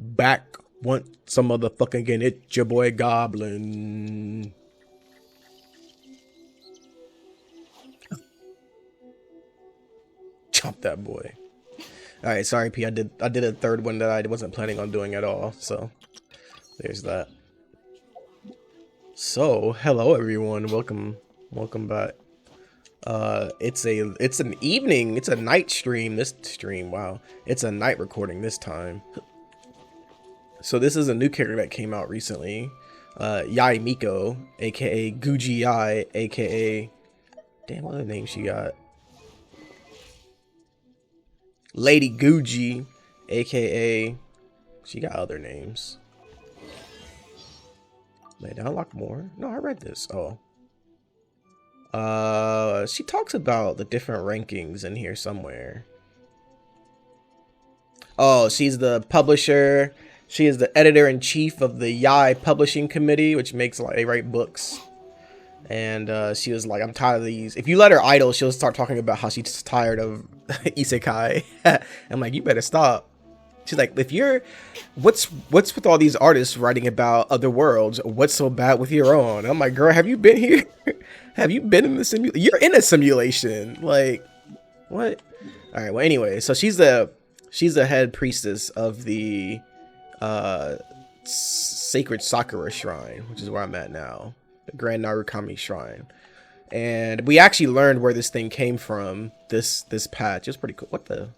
Back once some motherfucking again. It's your boy Goblin. Chop that boy. All right, sorry P. I did a third one that I wasn't planning on doing at all. So there's that. So hello everyone. Welcome back. It's an evening. It's a night stream. This stream. Wow. It's a night recording this time. So this is a new character that came out recently. Yae Miko, aka Yae, aka damn, what other name she got? Lady Guji, aka she got other names. Wait, did I unlock more? No, I read this. Oh. She talks about the different rankings in here somewhere. Oh, she's the publisher. She is the editor-in-chief of the Yae Publishing Committee, which makes like they write books. And she was like, I'm tired of these. If you let her idle, she'll start talking about how she's tired of isekai. I'm like, you better stop. She's like, if you're, what's with all these artists writing about other worlds? What's so bad with your own? I'm like, girl, have you been here? Have you been in the simulation? You're in a simulation. Like, what? All right. Well, anyway, so she's the head priestess of the Sacred Sakura Shrine, which is where I'm at now, the Grand Narukami Shrine. And we actually learned where this thing came from. This patch. It's pretty cool. What the?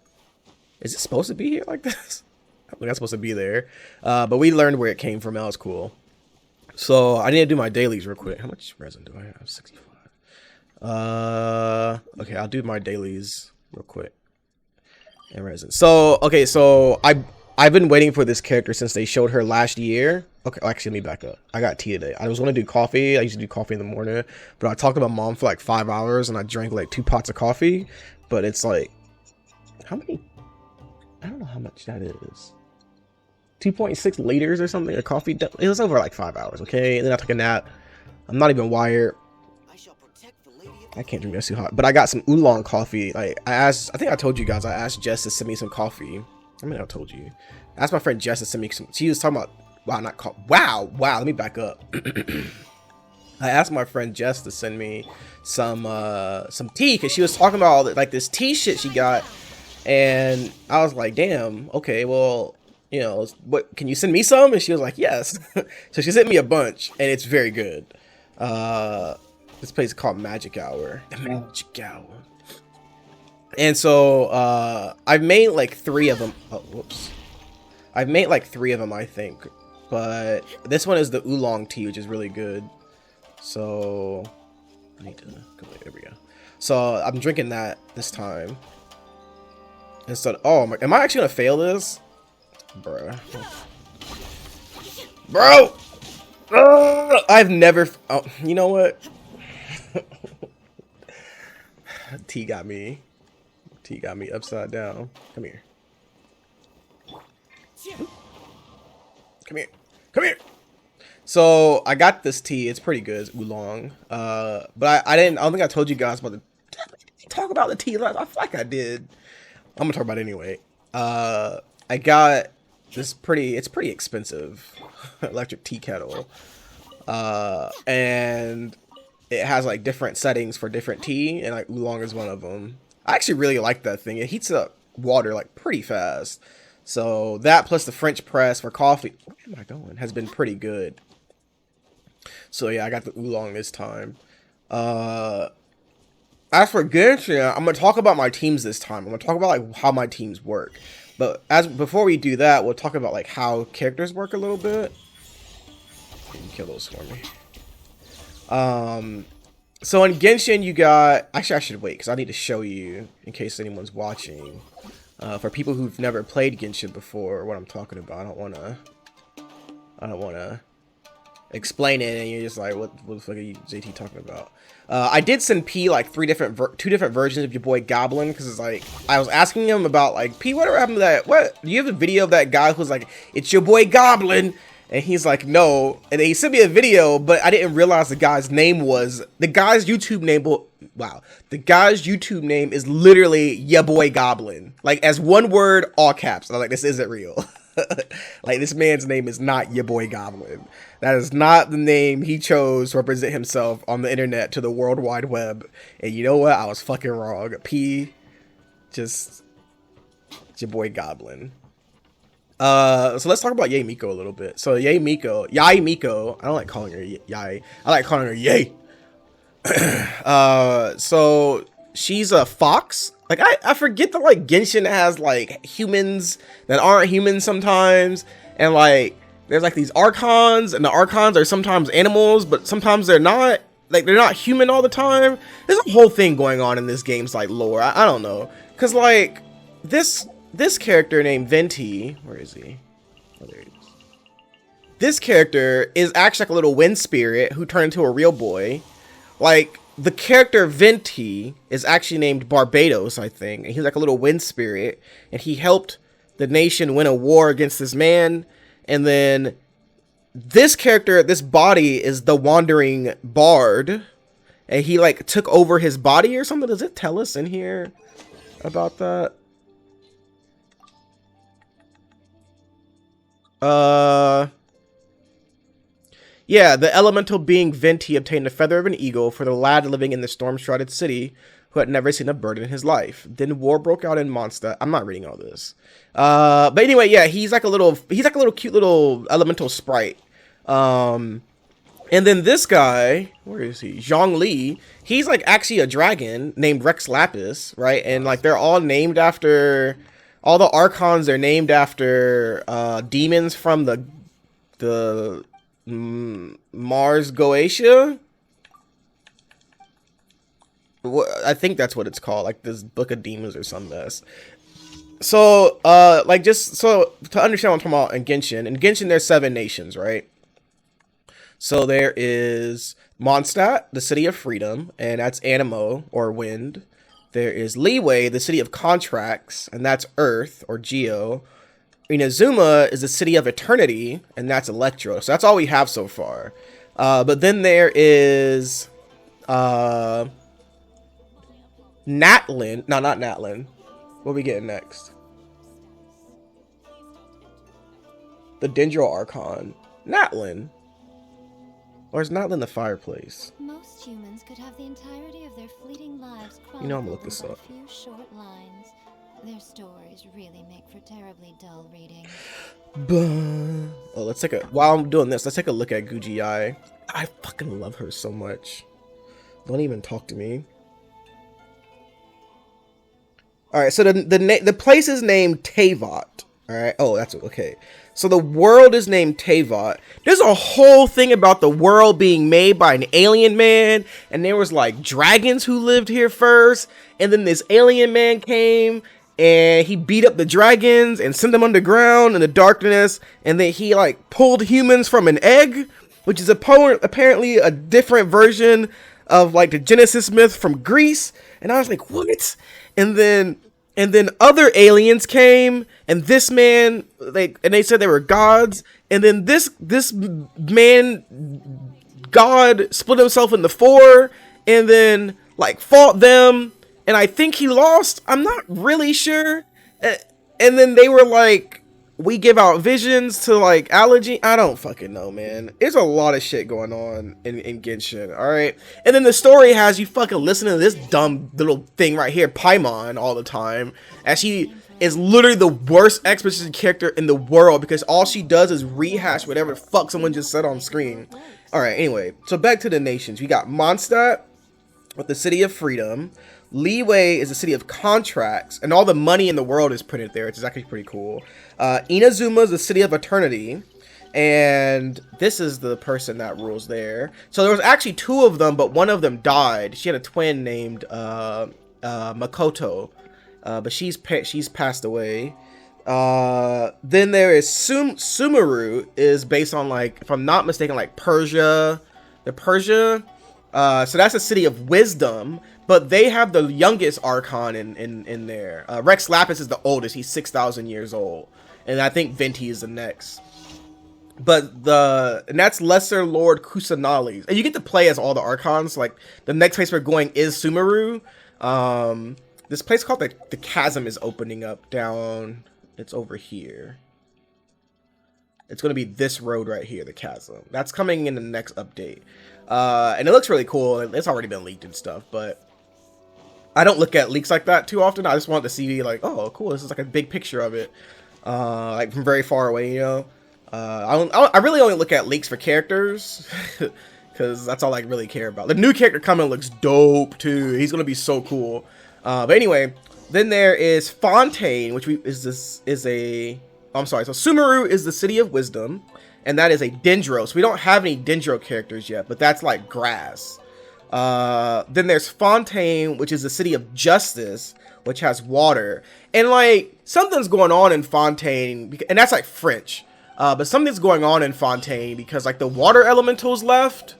Is it supposed to be here like this? I don't think that's supposed to be there. But we learned where it came from. That was cool. So I need to do my dailies real quick. How much resin do I have? 65. Okay, I'll do my dailies real quick. And resin. So okay, so I've been waiting for this character since they showed her last year. Okay, actually, let me back up. I got tea today. I was gonna do coffee. I used to do coffee in the morning, but I talked to my mom for like 5 hours and I drank like 2 pots of coffee. But it's like, how many? I don't know how much that is. 2.6 liters or something of coffee. It was over like 5 hours, okay? And then I took a nap. I'm not even wired. I can't drink, that's too hot. But I got some oolong coffee. Like I think I told you guys, I asked Jess to send me some coffee. I mean, I told you. I asked my friend Jess to send me some. She was talking about, wow, let me back up. I asked my friend Jess to send me some tea, because she was talking about all the, like this tea shit she got. And I was like, damn, okay, well, you know, what, can you send me some? And she was like, yes. So she sent me a bunch, and it's very good. This place is called Magic Hour. The Magic Hour. And so I've made like 3 of them. Oh, whoops. I've made like 3 of them, I think. But this one is the Oolong Tea, which is really good. So I need to go, there we go. So I'm drinking that this time. Instead, oh my, am I actually gonna fail this? Bro. I've never, oh, you know what? Tea got me upside down. Come here. Come here. So I got this tea. It's pretty good. It's oolong. But I don't think I told you guys about talk about the tea. I feel like I did. I'm gonna talk about it anyway. I got this it's pretty expensive electric tea kettle. And it has like different settings for different tea, and like oolong is one of them. I actually really like that thing. It heats up water like pretty fast. So that plus the French press for coffee, where am I going, has been pretty good. So yeah, I got the oolong this time. As for genshin, I'm gonna talk about my teams this time. I'm gonna talk about like how my teams work. But before we do that, we'll talk about like how characters work a little bit. You can kill those for me. So in Genshin, you got, actually I should wait because I need to show you in case anyone's watching. For people who've never played Genshin before, what I'm talking about. I don't wanna explain it and you're just like, what the fuck are you JT talking about? I did send P like 2 different versions of your boy Goblin, because it's like, I was asking him about like, P, whatever happened to that, what, do you have a video of that guy who's like, it's your boy Goblin? And he's like, no. And he sent me a video, but I didn't realize the guy's name was, the guy's YouTube name, wow, the guy's YouTube name is literally ya boy Goblin, like as one word, all caps. I was like, this isn't real. Like, this man's name is not your boy Goblin. That is not the name he chose to represent himself on the internet to the World Wide Web. And you know what? I was fucking wrong. P, just your boy Goblin. So let's talk about Yae Miko a little bit. So Yae Miko, I don't like calling her Yae. I like calling her Yae. So she's a fox. Like, I forget that, like, Genshin has, like, humans that aren't humans sometimes. And, like, there's, like, these archons. And the archons are sometimes animals, but sometimes they're not. Like, they're not human all the time. There's a whole thing going on in this game's, like, lore. I don't know. Because, like, this character named Venti. Where is he? Oh, there he is. This character is actually, like, a little wind spirit who turned into a real boy. Like, the character Venti is actually named Barbados, I think. And he's like a little wind spirit. And he helped the nation win a war against this man. And then this character, this body is the wandering bard. And he like took over his body or something. Does it tell us in here about that? Yeah, the elemental being Venti obtained a feather of an eagle for the lad living in the storm-shrouded city who had never seen a bird in his life. Then war broke out in Mondstadt. I'm not reading all this. But anyway, yeah, he's like a little cute little elemental sprite. And then this guy, where is he? Zhongli. He's like actually a dragon named Rex Lapis, right? And like they're all named after, all the archons are named after demons from the Mars Goetia. I think that's what it's called, like this book of demons or some mess. So like, just so to understand what I'm talking about, in Genshin there's 7 nations, right? So there is Mondstadt, the city of freedom, and that's Anemo or wind. There is Liyue, the city of contracts, and that's earth or geo. Inazuma is the city of eternity, and that's Electro. So that's all we have so far. But then there is Natlin. No, not Natlin. What are we getting next? The Dendro Archon. Natlin. Or is Natlin the fireplace? Most humans could have the entirety of their fleeting lives You know, I'm gonna look this up. up. A few short lines. Their stories really make for terribly dull reading. Oh, let's take a, while I'm doing this, let's take a look at Guji Yae. I fucking love her so much. Don't even talk to me. All right, so the place is named Teyvat. All right. Oh, that's okay. So the world is named Teyvat. There's a whole thing about the world being made by an alien man, and there was like dragons who lived here first, and then this alien man came and he beat up the dragons and sent them underground in the darkness, and then he like pulled humans from an egg, which is apparently a different version of like the Genesis myth from Greece. And I was like, what? And then other aliens came, and this man, they said they were gods, and then this man god split himself into 4, and then like fought them, and I think he lost. I'm not really sure. And then they were like, we give out visions to like allergy. I don't fucking know, man. There's a lot of shit going on in Genshin, all right? And then the story has you fucking listening to this dumb little thing right here, Paimon, all the time, as she is literally the worst exposition character in the world because all she does is rehash whatever the fuck someone just said on screen. All right, anyway, so back to the nations. We got Mondstadt with the city of freedom. Liyue is the city of contracts, and all the money in the world is printed there, which is actually pretty cool. Inazuma is the city of eternity, and this is the person that rules there. So there was actually 2 of them, but one of them died. She had a twin named Makoto, but she's passed away. Then there is Sumeru, is based on, like, if I'm not mistaken, like Persia. So that's a city of wisdom, but they have the youngest archon in there. Rex Lapis is the oldest. He's 6,000 years old. And I think Venti is the next. But and that's Lesser Lord Kusanali. And you get to play as all the archons. Like, the next place we're going is Sumeru. This place called the Chasm is opening up down. It's over here. It's going to be this road right here, the chasm. That's coming in the next update. And it looks really cool. It's already been leaked and stuff, but I don't look at leaks like that too often. I just want to see like, oh, cool. This is like a big picture of it, like from very far away, you know. I really only look at leaks for characters because that's all I really care about. The new character coming looks dope too. He's going to be so cool. But anyway, then there is Fontaine, which I'm sorry. So Sumeru is the city of wisdom, and that is a Dendro. So we don't have any Dendro characters yet, but that's like grass. Then there's Fontaine, which is the city of justice, which has water. And like something's going on in Fontaine, and that's like French. But something's going on in Fontaine because like the water elementals left.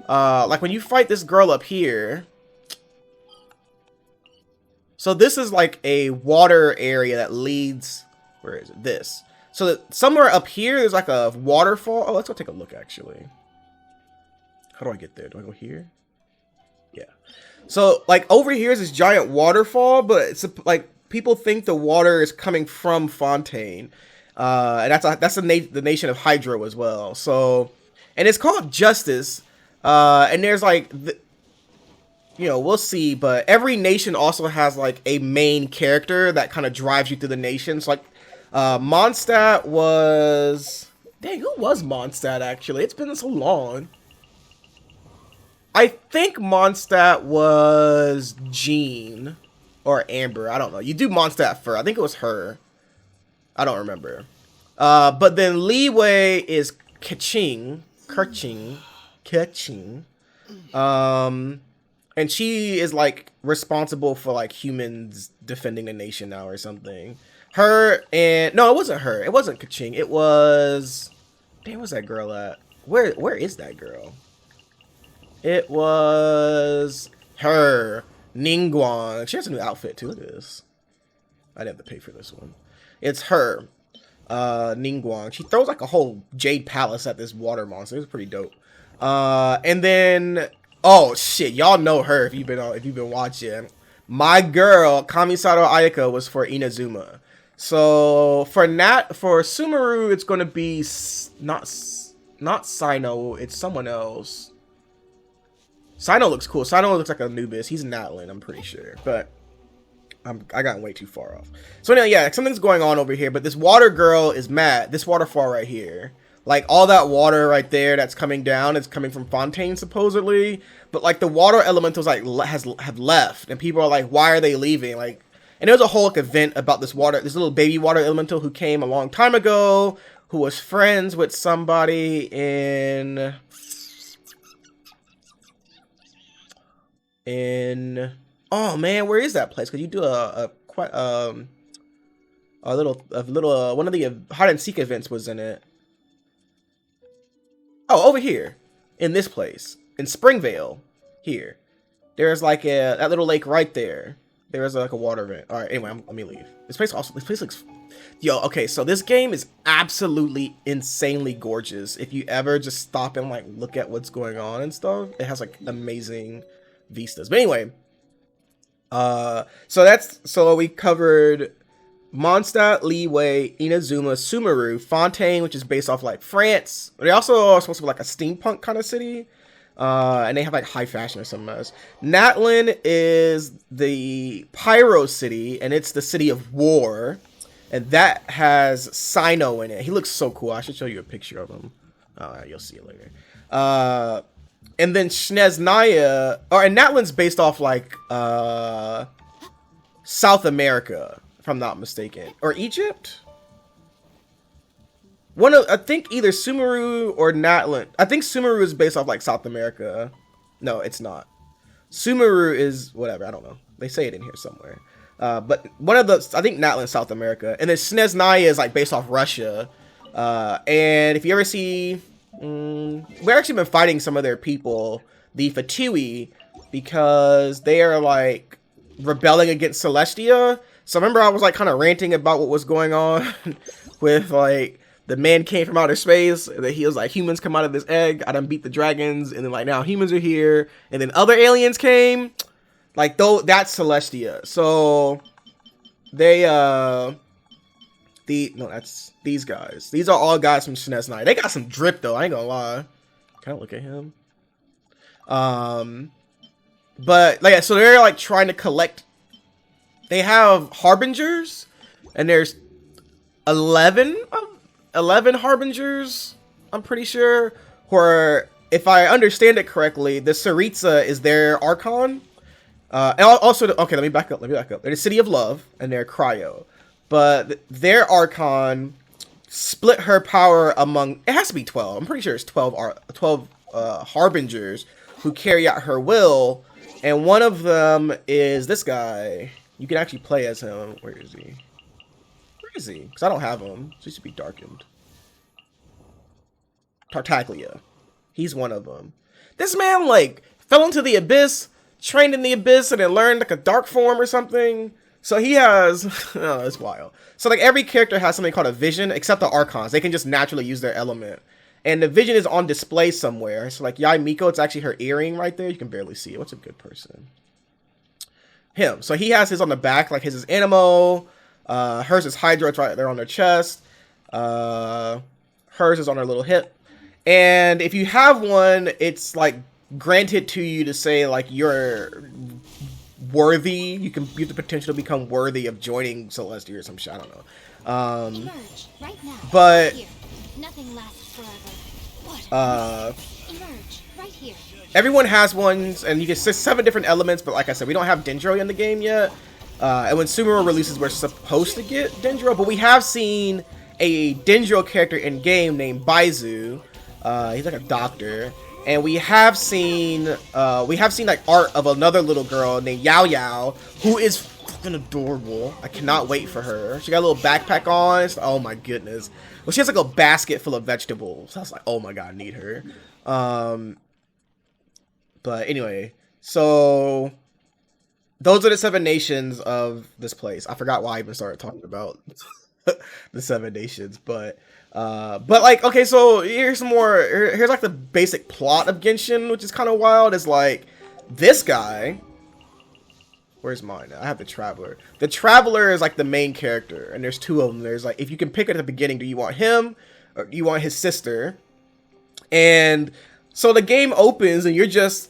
Like when you fight this girl up here. So this is like a water area that leads. Where is it? This. So that somewhere up here, there's like a waterfall. Oh, let's go take a look, actually. How do I get there? Do I go here? Yeah. So, like, over here is this giant waterfall, but it's like, people think the water is coming from Fontaine. And that's the nation of Hydro as well. So, and it's called Justice. And there's like, you know, we'll see, but every nation also has like a main character that kind of drives you through the nations. Like, Mondstadt was... Dang, who was Mondstadt, actually? It's been so long. I think Mondstadt was Jean. Or Amber, I don't know. You do Mondstadt first. I think it was her. I don't remember. But then Liwei is Keqing. And she is, like, responsible for, like, humans defending the nation now or something. Her and... No, it wasn't her. It wasn't Keqing. It was... Damn, where's that girl at? Where is that girl? It was... her. Ningguang. She has a new outfit, too. Look at this. I didn't have to pay for this one. It's her. Ningguang. She throws, like, a whole Jade Palace at this water monster. It was pretty dope. And then... Oh, shit. Y'all know her if you've been watching. My girl, Kamisato Ayaka, was for Inazuma. So for Sumeru, it's going to be not Sino. It's someone else. Sino looks cool. Sino looks like Anubis. He's Natlin, I'm pretty sure. But I got way too far off. So anyway, yeah, something's going on over here. But this water girl is mad. This waterfall right here. Like, all that water right there that's coming down is coming from Fontaine, supposedly. But, like, the water elementals, like, have left. And people are like, why are they leaving? Like, and there was a whole, like, event about this little baby water elemental who came a long time ago, who was friends with somebody in... Oh, man, where is that place? Could you do one of the hide and seek events was in it. Oh, over here, in this place, in Springvale, here, there's like that little lake right there. There is like a water event. All right, anyway, let me leave. This place looks, yo, okay, so this game is absolutely insanely gorgeous. If you ever just stop and like look at what's going on and stuff, it has like amazing vistas. But anyway, so we covered Mondstadt, Liwei, Inazuma, Sumeru, Fontaine, which is based off like France. They also are supposed to be like a steampunk kind of city. And they have like high fashion or something else. Natlin is the Pyro city, and it's the city of war. And that has Sino in it. He looks so cool. I should show you a picture of him. You'll see it later. And then Snezhnaya, and Natlin's based off like South America, if I'm not mistaken, or Egypt. I think either Sumeru or Natlin. I think Sumeru is based off like South America. No, it's not. Sumeru is whatever. I don't know. They say it in here somewhere. But I think Natlin's South America, and then Snezhnaya is like based off Russia. And if you ever see, we've actually been fighting some of their people, the Fatui, because they are like rebelling against Celestia. So remember I was like kind of ranting about what was going on with like the man came from outer space, and then he was like, humans come out of this egg, I done beat the dragons, and then like now humans are here, and then other aliens came, like that's Celestia. So they No, that's these guys. These are all guys from SNES 9. They got some drip though. I ain't gonna lie. Can I look at him? But like, so they're like trying to collect. They have harbingers, and there's 11 harbingers. I'm pretty sure. Or if I understand it correctly, the Saritsa is their Archon. And also, okay, let me back up. They're the City of Love, and they're Cryo. But their Archon split her power among... It has to be 12. I'm pretty sure it's 12 Harbingers who carry out her will. And one of them is this guy. You can actually play as him. Where is he? Where is he? Because I don't have him. So he should be darkened. Tartaglia. He's one of them. This man, like, fell into the abyss, trained in the abyss, and then learned, like, a dark form or something. So he has... oh, it's wild. So, like, every character has something called a vision, except the Archons. They can just naturally use their element. And the vision is on display somewhere. So, like, Yae Miko, it's actually her earring right there. You can barely see it. What's a good person? Him. So he has his on the back. Like, his is Animo. Hers is Hydra. It's right there on their chest. Hers is on her little hip. And if you have one, it's, like, granted to you to say, like, you're worthy. You have the potential to become worthy of joining Celestia or some shit. I don't know. Emerge right now. But... Here. Nothing lasts forever. What? Emerge right here. Everyone has ones, and you get 7 different elements, but like I said, we don't have Dendro in the game yet. And when Sumeru releases, we're supposed to get Dendro, but we have seen a Dendro character in game named Baizu. He's like a doctor. And we have seen like art of another little girl named Yao Yao, who is fucking adorable. I cannot wait for her. She got a little backpack on. Oh my goodness. Well, she has like a basket full of vegetables. I was like, oh my god, I need her. But anyway, so those are the 7 nations of this place. I forgot why I even started talking about the 7 nations, but like, okay, so here's here's like the basic plot of Genshin, which is kind of wild. Is like this guy. Where's mine? I have the Traveler. The Traveler is like the main character, and there's 2 of them. There's like, if you can pick it at the beginning, do you want him or do you want his sister? And so the game opens, and you're just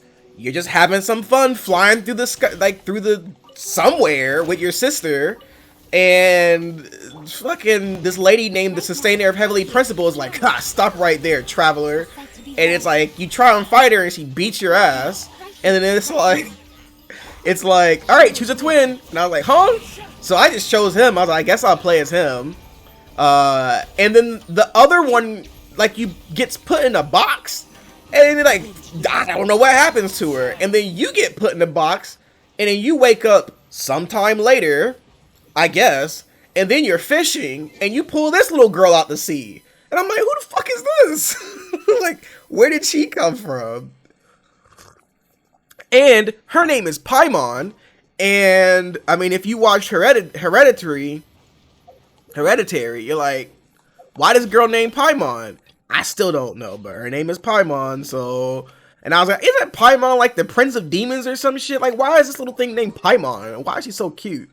having some fun flying through the sky, like through the somewhere with your sister, and fucking this lady named the Sustainer of Heavenly Principle is like, ha, stop right there, Traveler. And it's like, you try and fight her, and she beats your ass, and then it's like, all right, choose a twin. And I was like, huh? So I just chose him. I was like, I guess I'll play as him. And then the other one, like, you gets put in a box, and then, like, I don't know what happens to her. And then you get put in a box, and then you wake up sometime later, I guess, and then you're fishing, and you pull this little girl out to sea. And I'm like, who the fuck is this? Like, where did she come from? And her name is Paimon, and, I mean, if you watch Hereditary, you're like, why this girl named Paimon? I still don't know, but her name is Paimon, so... And I was like, isn't Paimon like the Prince of Demons or some shit? Like, why is this little thing named Paimon? Why is she so cute?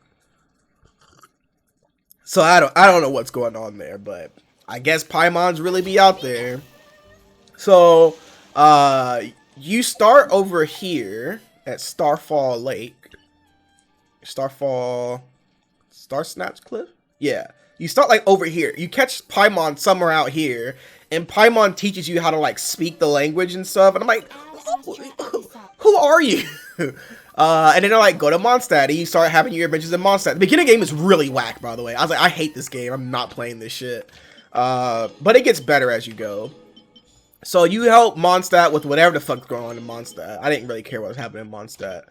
So I don't know what's going on there, but I guess Paimon's really be out there. So, you start over here at Starfall Lake. Star Snatch Cliff? Yeah. You start like over here. You catch Paimon somewhere out here, and Paimon teaches you how to like speak the language and stuff. And I'm like, who are you? And then they're like, go to Mondstadt, and you start having your adventures in Mondstadt. The beginning game is really whack, by the way. I was like, I hate this game. I'm not playing this shit. But it gets better as you go. So you help Mondstadt with whatever the fuck's going on in Mondstadt. I didn't really care what was happening in Mondstadt.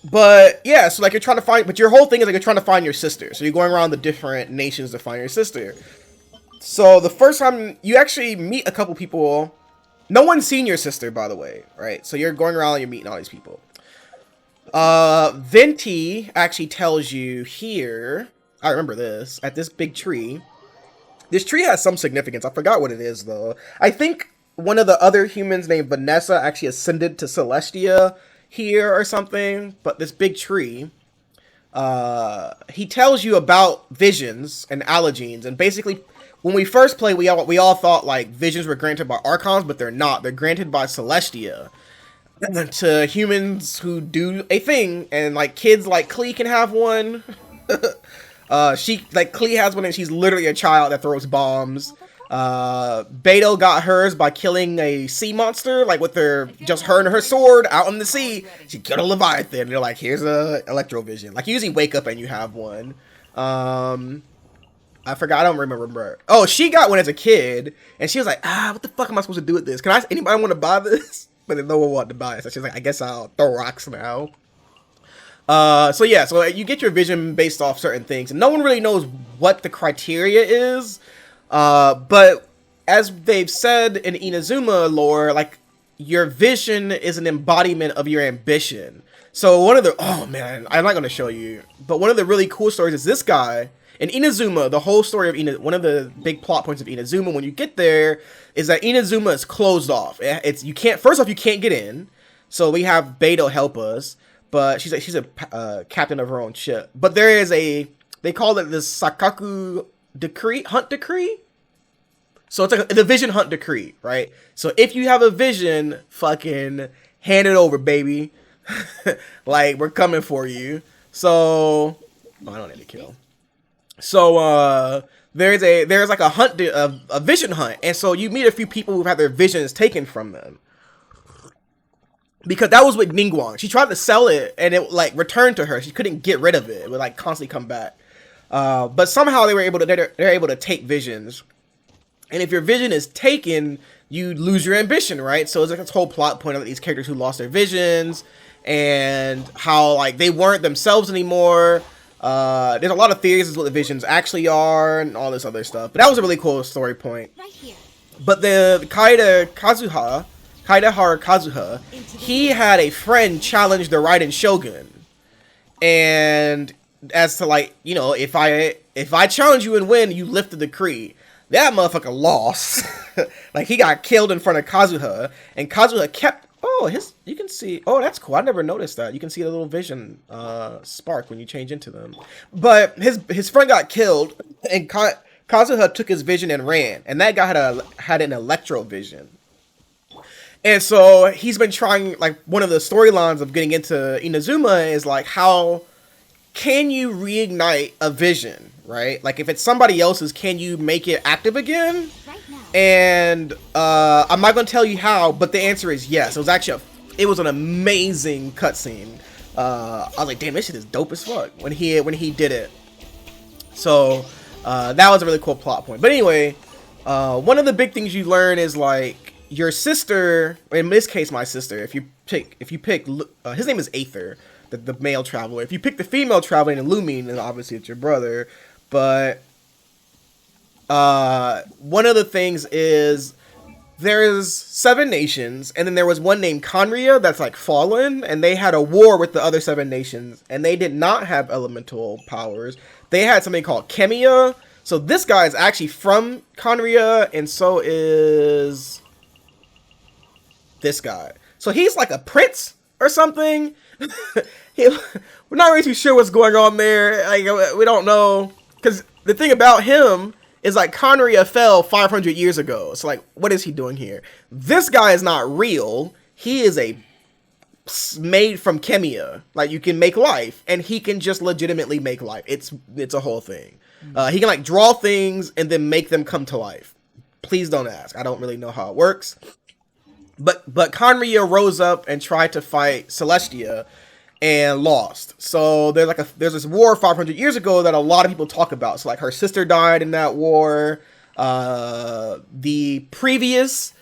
But yeah, so like you're trying to find, but your whole thing is like you're trying to find your sister. So you're going around the different nations to find your sister. So the first time you actually meet a couple people, no one's seen your sister, by the way, right? So you're going around and you're meeting all these people. Venti actually tells you here, I remember this, at this big tree. This tree has some significance. I forgot what it is, though. I think one of the other humans named Vanessa actually ascended to Celestia here or something. But this big tree he tells you about visions and allergenes, and basically when we first played, we all thought like visions were granted by archons, but they're not. They're granted by Celestia to humans who do a thing, and like kids like Klee can have one. Klee has one, and she's literally a child that throws bombs. Beto got hers by killing a sea monster, like with her and her sword out in the sea. She killed a leviathan, and they're like, here's a electrovision. Like you usually wake up and you have one. I forgot, I don't remember. Oh, she got one as a kid, and she was like, what the fuck am I supposed to do with this? Anybody want to buy this? But then no one wanted to buy it, so she's like, I guess I'll throw rocks now. So you get your vision based off certain things, and no one really knows what the criteria is. But as they've said in Inazuma lore, like your vision is an embodiment of your ambition. So I'm not going to show you, but one of the really cool stories is this guy in Inazuma. The whole story of one of the big plot points of Inazuma, when you get there, is that Inazuma is closed off. You can't get in. So we have Beto help us, but she's a captain of her own ship. But there is they call it the Sakaku hunt decree. So it's like the vision hunt decree, right? So if you have a vision, fucking hand it over, baby. Like we're coming for you. So I don't need to kill. So there's like a vision hunt, and so you meet a few people who've had their visions taken from them. Because that was with Ningguang. She tried to sell it, and it like returned to her. She couldn't get rid of it. It would like constantly come back. But somehow they're able to take visions. And if your vision is taken, you lose your ambition, right? So it's like this whole plot point of these characters who lost their visions, and how like they weren't themselves anymore. There's a lot of theories as to what the visions actually are, and all this other stuff. But that was a really cool story point. Right here. But the Kaidehara Kazuha, he had a friend challenge the Raiden Shogun, and as to like, you know, if I challenge you and win, you lift the decree. That motherfucker lost. Like he got killed in front of Kazuha, and Kazuha kept. You can see. Oh, that's cool. I never noticed that. You can see the little vision spark when you change into them. But his friend got killed, and Kazuha took his vision and ran, and that guy had an electro vision. And so he's been trying, like, one of the storylines of getting into Inazuma is like, how can you reignite a vision, right? Like if it's somebody else's, can you make it active again? Right now. And I'm not gonna tell you how, but the answer is yes. It was an amazing cutscene. I was like, damn, this shit is dope as fuck when he did it. So that was a really cool plot point. But anyway, one of the big things you learn is like your sister, in this case my sister, if you pick his name is Aether, the male traveler. If you pick the female traveler in Illumine, then obviously it's your brother. But one of the things is there's 7 nations, and then there was one named Conria that's like fallen, and they had a war with the other 7 nations, and they did not have elemental powers. They had something called Chemia. So this guy is actually from Conria, and so is this guy. So he's like a prince or something. We're not really too sure what's going on there. Like we don't know, because the thing about him is like Conria fell 500 years ago. So like, what is he doing here? This guy is not real. He is made from Chemia. Like you can make life, and he can just legitimately make life. It's a whole thing. He can like draw things and then make them come to life. Please don't ask. I don't really know how it works. But Conria rose up and tried to fight Celestia and lost. So there's this war 500 years ago that a lot of people talk about. So like her sister died in that war. The previous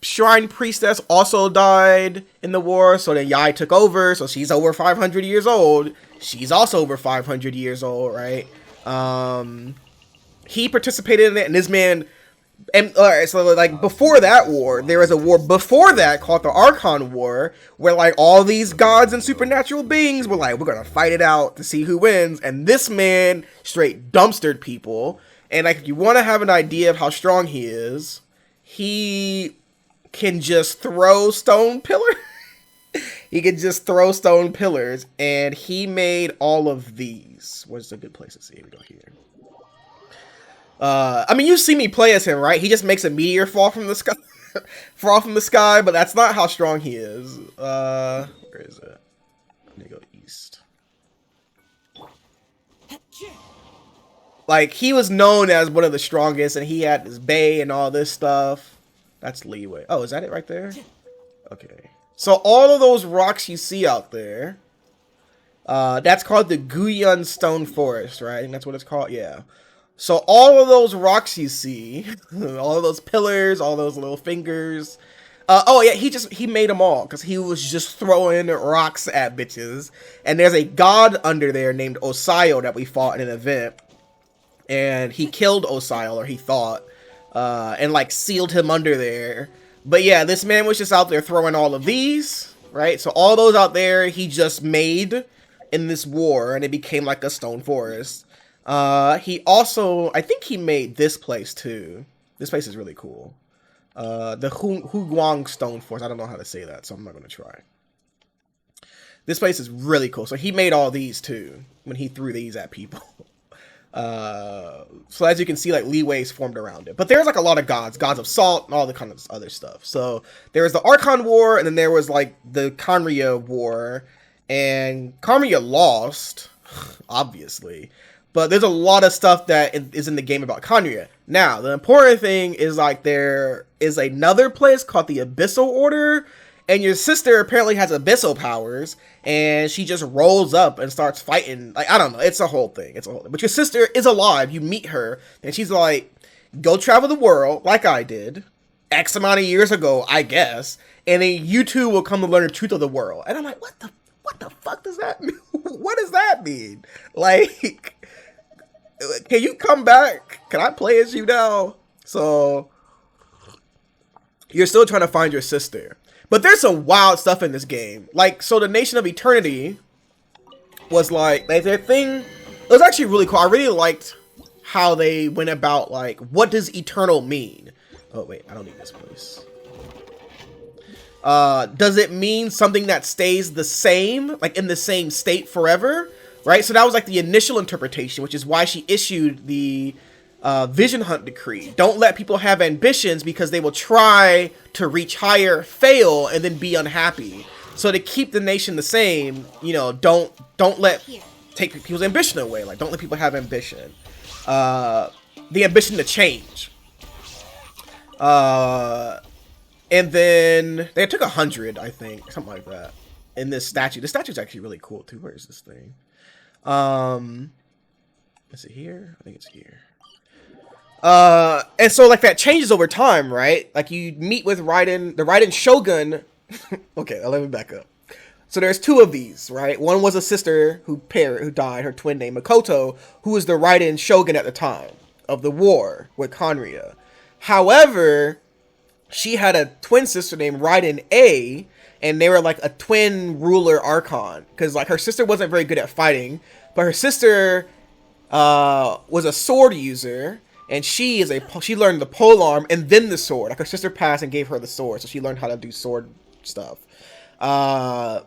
shrine priestess also died in the war. So then Yae took over. So she's over 500 years old. She's also over 500 years old, right? He participated in it, and this man. And so like before that war, there was a war before that called the Archon War, where like all these gods and supernatural beings were like, we're gonna fight it out to see who wins. And this man straight dumpstered people. And like, if you want to have an idea of how strong he is, he can just throw stone pillar. He could just throw stone pillars, and he made all of these. Where's a good place to see? Here we go here. I mean, you see me play as him, right? He just makes a meteor fall from the sky, fall from the sky, but that's not how strong he is. Where is it? Let me go east. Like, he was known as one of the strongest, and he had this bay and all this stuff. That's leeway. Oh, is that it right there? Okay. So all of those rocks you see out there, that's called the Gooyon Stone Forest, right? And that's what it's called? Yeah. So all of those rocks you see, all of those pillars, all those little fingers. Oh yeah, he made them all because he was just throwing rocks at bitches. And there's a god under there named Osayo that we fought in an event. And he killed Osayo, or he thought, and like sealed him under there. But yeah, this man was just out there throwing all of these, right? So all those out there, he just made in this war, and it became like a stone forest. He also, I think he made this place too. This place is really cool. The Huguang Stone Forest. I don't know how to say that, so I'm not going to try. This place is really cool. So he made all these too, when he threw these at people. So as you can see, like leeways formed around it, but there's like a lot of gods of salt and all the kind of other stuff. So there was the Archon War, and then there was like the Khaenri'ah War, and Khaenri'ah lost, obviously, but there's a lot of stuff that is in the game about Khaenri'ah. Now, the important thing is like there is another place called the Abyssal Order, and your sister apparently has abyssal powers, and she just rolls up and starts fighting. Like, I don't know. It's a whole thing. But your sister is alive. You meet her, and she's like, go travel the world, like I did, X amount of years ago, I guess, and then you two will come to learn the truth of the world. And I'm like, what the fuck does that mean? What does that mean? Like, can you come back? Can I play as you now? So, you're still trying to find your sister. But there's some wild stuff in this game. Like, so the Nation of Eternity was like their thing. It was actually really cool. I really liked how they went about, like, what does eternal mean? Oh, wait, I don't need this place. Does it mean something that stays the same, like in the same state forever? Right? So that was like the initial interpretation, which is why she issued the Vision Hunt Decree. Don't let people have ambitions because they will try to reach higher, fail, and then be unhappy. So to keep the nation the same, you know, don't take people's ambition away. Like, don't let people have ambition. The ambition to change. And then they took 100, I think, something like that, in this statue. The statue's actually really cool too. Where is this thing? Is it here? I think it's here. And so like that changes over time, right? Like you meet with Raiden, the Raiden Shogun. Okay, let me back up. So there's two of these, right? One was a sister who died, her twin named Makoto, who was the Raiden Shogun at the time of the war with Khaenri'ah. However, she had a twin sister named Raiden A, and they were like a twin ruler archon, because like her sister wasn't very good at fighting, but her sister was a sword user. And she learned the polearm and then the sword. Like her sister passed and gave her the sword, so she learned how to do sword stuff. But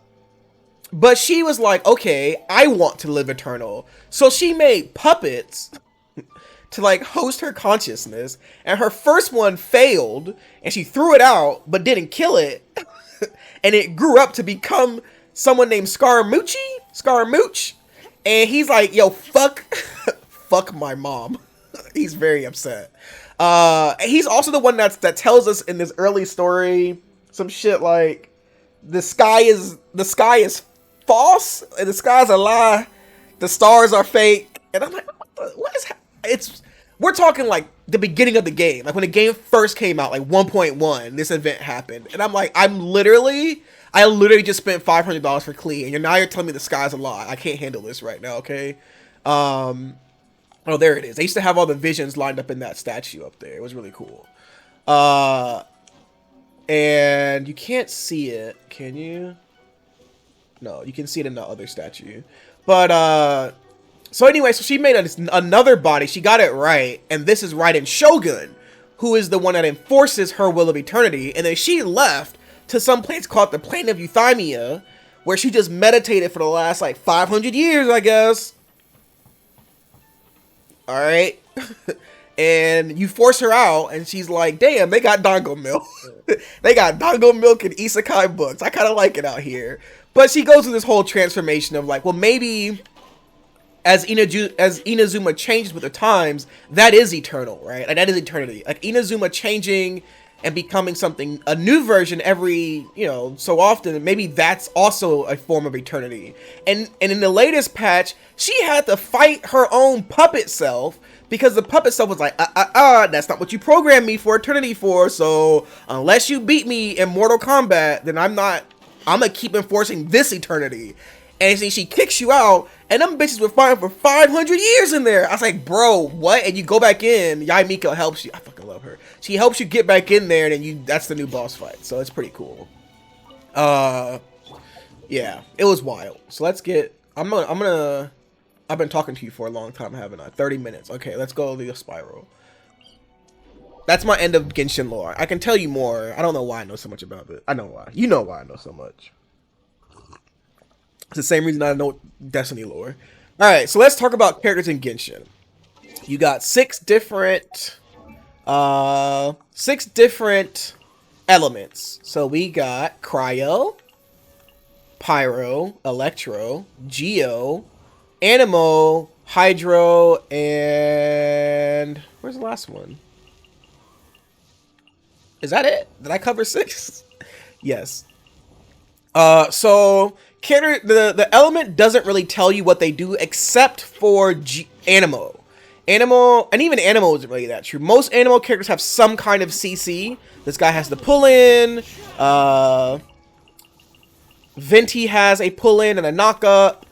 she was like, okay, I want to live eternal. So she made puppets to like host her consciousness. And her first one failed, and she threw it out, but didn't kill it. And it grew up to become someone named Scaramouche. And he's like, yo, fuck my mom. He's very upset. He's also the one that tells us in this early story some shit like the sky is false and the sky's a lie. The stars are fake. And I'm like, we're talking like the beginning of the game, like when the game first came out, like 1.1. This event happened, and I'm like, I literally just spent $500 for Klee, and you're telling me the sky's a lie. I can't handle this right now. Okay. Oh, there it is. They used to have all the visions lined up in that statue up there. It was really cool. And you can't see it, can you? No, you can see it in the other statue. But, so anyway, so she made another body. She got it right. And this is Raiden Shogun, who is the one that enforces her will of eternity. And then she left to some place called the Plane of Euthymia, where she just meditated for the last like 500 years, I guess. All right. And you force her out, and she's like, damn, they got Dango milk. They got Dango milk and isekai books. I kind of like it out here. But she goes through this whole transformation of like, well, maybe as Inazuma changes with the times, that is eternal, right? Like, that is eternity. Like, Inazuma changing and becoming something, a new version every, you know, so often, maybe that's also a form of eternity. And in the latest patch, she had to fight her own puppet self, because the puppet self was like, that's not what you programmed me for eternity for, so unless you beat me in Mortal Kombat, then I'm gonna keep enforcing this eternity. And she kicks you out, and them bitches were fighting for 500 years in there. I was like, bro, what? And you go back in, Yae Miko helps you. I fucking love her. She helps you get back in there, and then that's the new boss fight. So it's pretty cool. Yeah, it was wild. So let's get, I've been talking to you for a long time, haven't I? 30 minutes. Okay, let's go to the spiral. That's my end of Genshin lore. I can tell you more. I don't know why I know so much about it. I know why. You know why I know so much. It's the same reason I know Destiny lore. Alright, so let's talk about characters in Genshin. You got six different elements. So we got Cryo, Pyro, Electro, Geo, Animo, Hydro, and where's the last one? Is that it? Did I cover 6? Yes. So character, the element doesn't really tell you what they do except for Animo. Animo, and even Animo isn't really that true. Most Animo characters have some kind of CC. This guy has the pull in. Venti has a pull in and a knock up.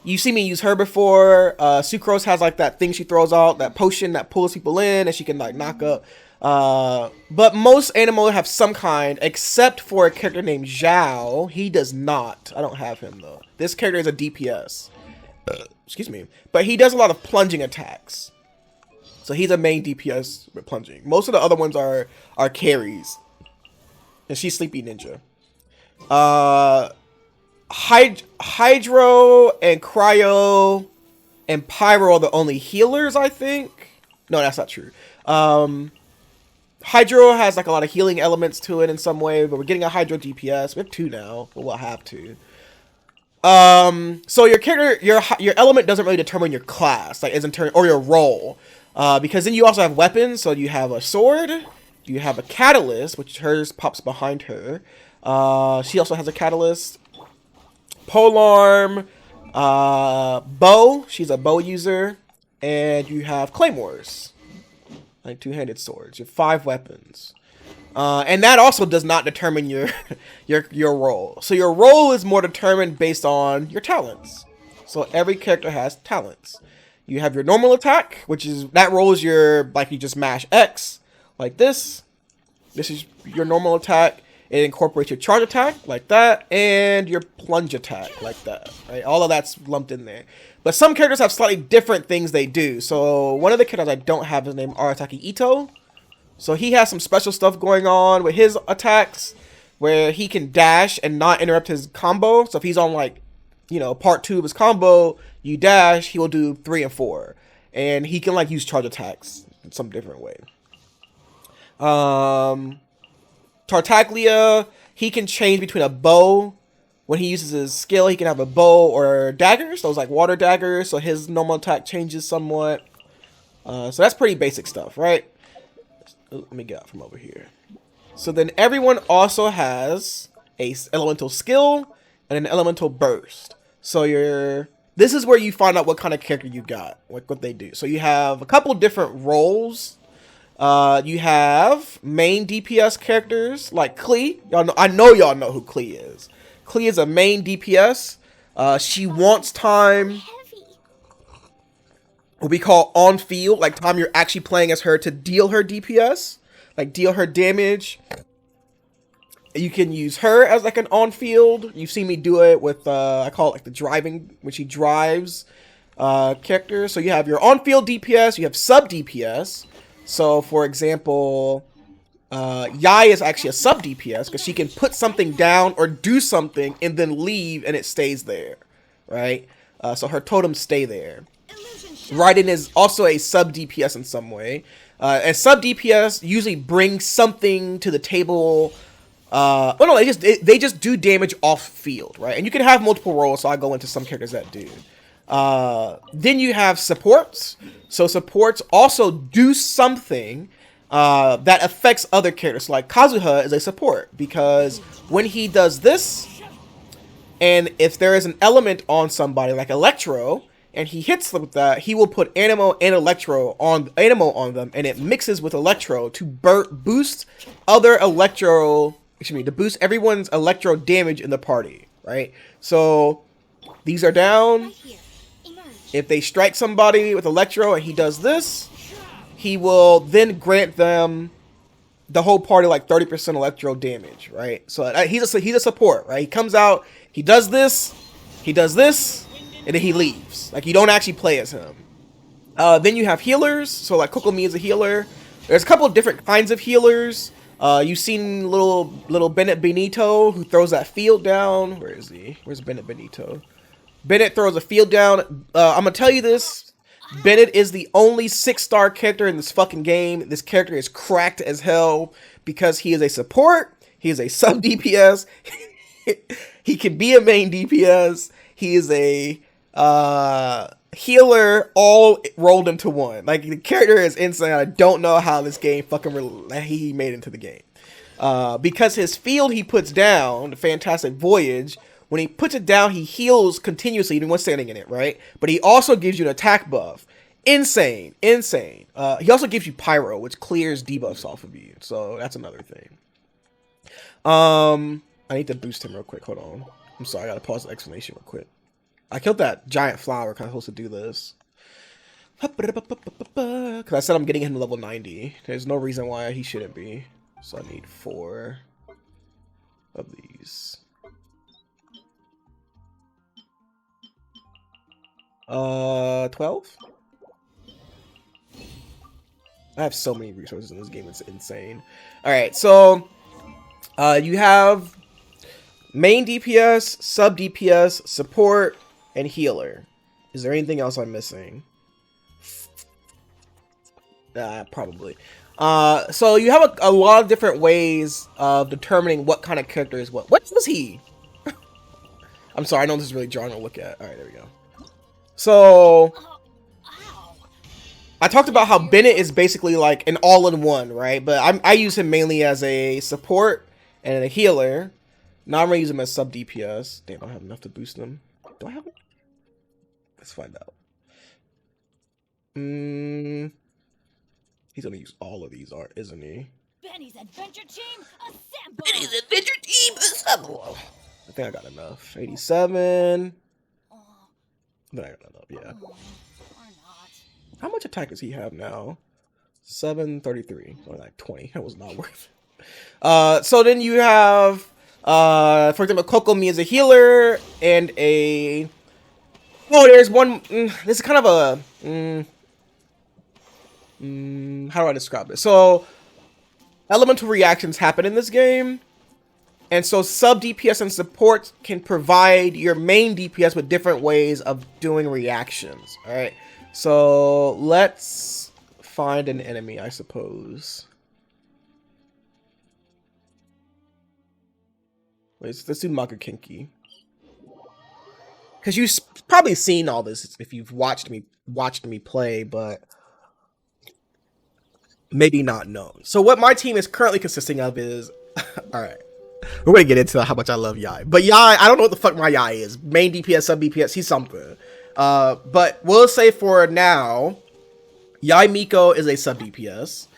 You see me use her before. Sucrose has like that thing she throws out, that potion that pulls people in, and she can like knock up. But most Animo have some kind, except for a character named Zhao. He does not. I don't have him though. This character is a DPS. Excuse me. But he does a lot of plunging attacks. So he's a main DPS with plunging. Most of the other ones are carries. And she's Sleepy Ninja. Hydro and Cryo and Pyro are the only healers, I think. No, that's not true. Hydro has like a lot of healing elements to it in some way, but we're getting a Hydro DPS. We have 2 now, but we'll have 2. So your character, your element doesn't really determine your class, like or your role, because then you also have weapons. So you have a sword, you have a catalyst, which hers pops behind her. She also has a catalyst. Polearm, bow. She's a bow user, and you have claymores, like 2-handed swords. You have 5 weapons, and that also does not determine your role. So your role is more determined based on your talents. So every character has talents. You have your normal attack, which is that role is your you just mash X like this. This is your normal attack. It incorporates your charge attack, like that, and your plunge attack, like that, right? All of that's lumped in there. But some characters have slightly different things they do. So one of the characters I don't have is named Arataki Ito. So he has some special stuff going on with his attacks, where he can dash and not interrupt his combo. So if he's on, like, you know, part 2 of his combo, you dash, he will do 3 and 4. And he can, like, use charge attacks in some different way. Tartaglia, he can change between a bow. When he uses his skill, he can have a bow or daggers. Those like water daggers, so his normal attack changes somewhat. So that's pretty basic stuff, right? Let me get out from over here. So then everyone also has a elemental skill and an elemental burst. So this is where you find out what kind of character you got, what they do. So you have a couple different roles. You have main DPS characters like Klee. I know y'all know who Klee is. Klee is a main DPS. She wants time, what we call on field, like time you're actually playing as her to deal her DPS, like deal her damage. You can use her as like an on field. You've seen me do it with I call it like the driving, when she drives characters. So you have your on field DPS, you have sub DPS. So, for example, Yae is actually a sub DPS because she can put something down or do something and then leave and it stays there, right? So her totems stay there. Raiden is also a sub DPS in some way. And sub DPS usually bring something to the table. Oh no, they just do damage off field, right? And you can have multiple roles, so I go into some characters that do. Then you have supports. So supports also do something that affects other characters. Like Kazuha is a support because when he does this, and if there is an element on somebody like Electro, and he hits them with that, he will put Anemo and Electro on them, and it mixes with Electro to boost other Electro. Excuse me, to boost everyone's Electro damage in the party, right? So these are down. If they strike somebody with Electro and he does this, he will then grant them the whole party like 30% Electro damage, right? So he's a support, right? He comes out, he does this, and then he leaves. Like, you don't actually play as him. Then you have healers. So like Kokomi is a healer. There's a couple of different kinds of healers. You've seen little Bennett Benito who throws that field down. Where is he? Where's Bennett Benito? Bennett throws a field down. I'm gonna tell you this. Bennett is the only 6-star character in this fucking game. This character is cracked as hell because he is a support. He is a sub DPS. He can be a main DPS. He is a healer all rolled into one. Like, the character is insane. I don't know how this game he made into the game. Because his field he puts down, the Fantastic Voyage, when he puts it down, he heals continuously even when standing in it, right? But he also gives you an attack buff. Insane. He also gives you Pyro, which clears debuffs off of you. So that's another thing. I need to boost him real quick. Hold on. I'm sorry, I gotta pause the explanation real quick. I killed that giant flower, kind of supposed to do this. Because I said I'm getting him to level 90. There's no reason why he shouldn't be. So I need 4 of these. 12? I have so many resources in this game, it's insane. Alright, so you have main DPS, sub DPS, support, and healer. Is there anything else I'm missing? Probably. So you have a lot of different ways of determining what kind of character is what. What is he? I'm sorry, I know this is really jarring to look at. Alright, there we go. So I talked about how Bennett is basically like an all-in-one, right? But I use him mainly as a support and a healer. Now I'm gonna use him as sub DPS. Damn, I don't have enough to boost him. Do I have him? Let's find out. He's gonna use all of these, isn't he? Benny's adventure team assemble. Benny's adventure team assemble. I think I got enough. 87. I got enough. Yeah. How much attack does he have now? 733. Or like 20. That was not worth it. So then you have, for example, Kokomi is a healer and a. Oh, there's one. This is kind of a. How do I describe this? So, elemental reactions happen in this game. And so sub DPS and support can provide your main DPS with different ways of doing reactions. Alright. So let's find an enemy, I suppose. Let's do Magakinki. Because you've probably seen all this if you've watched me play, but maybe not known. So what my team is currently consisting of is alright. We're gonna get into how much I love Yae. But Yae, I don't know what the fuck my Yae is. Main DPS, sub DPS, he's something. But we'll say for now, Yae Miko is a sub DPS.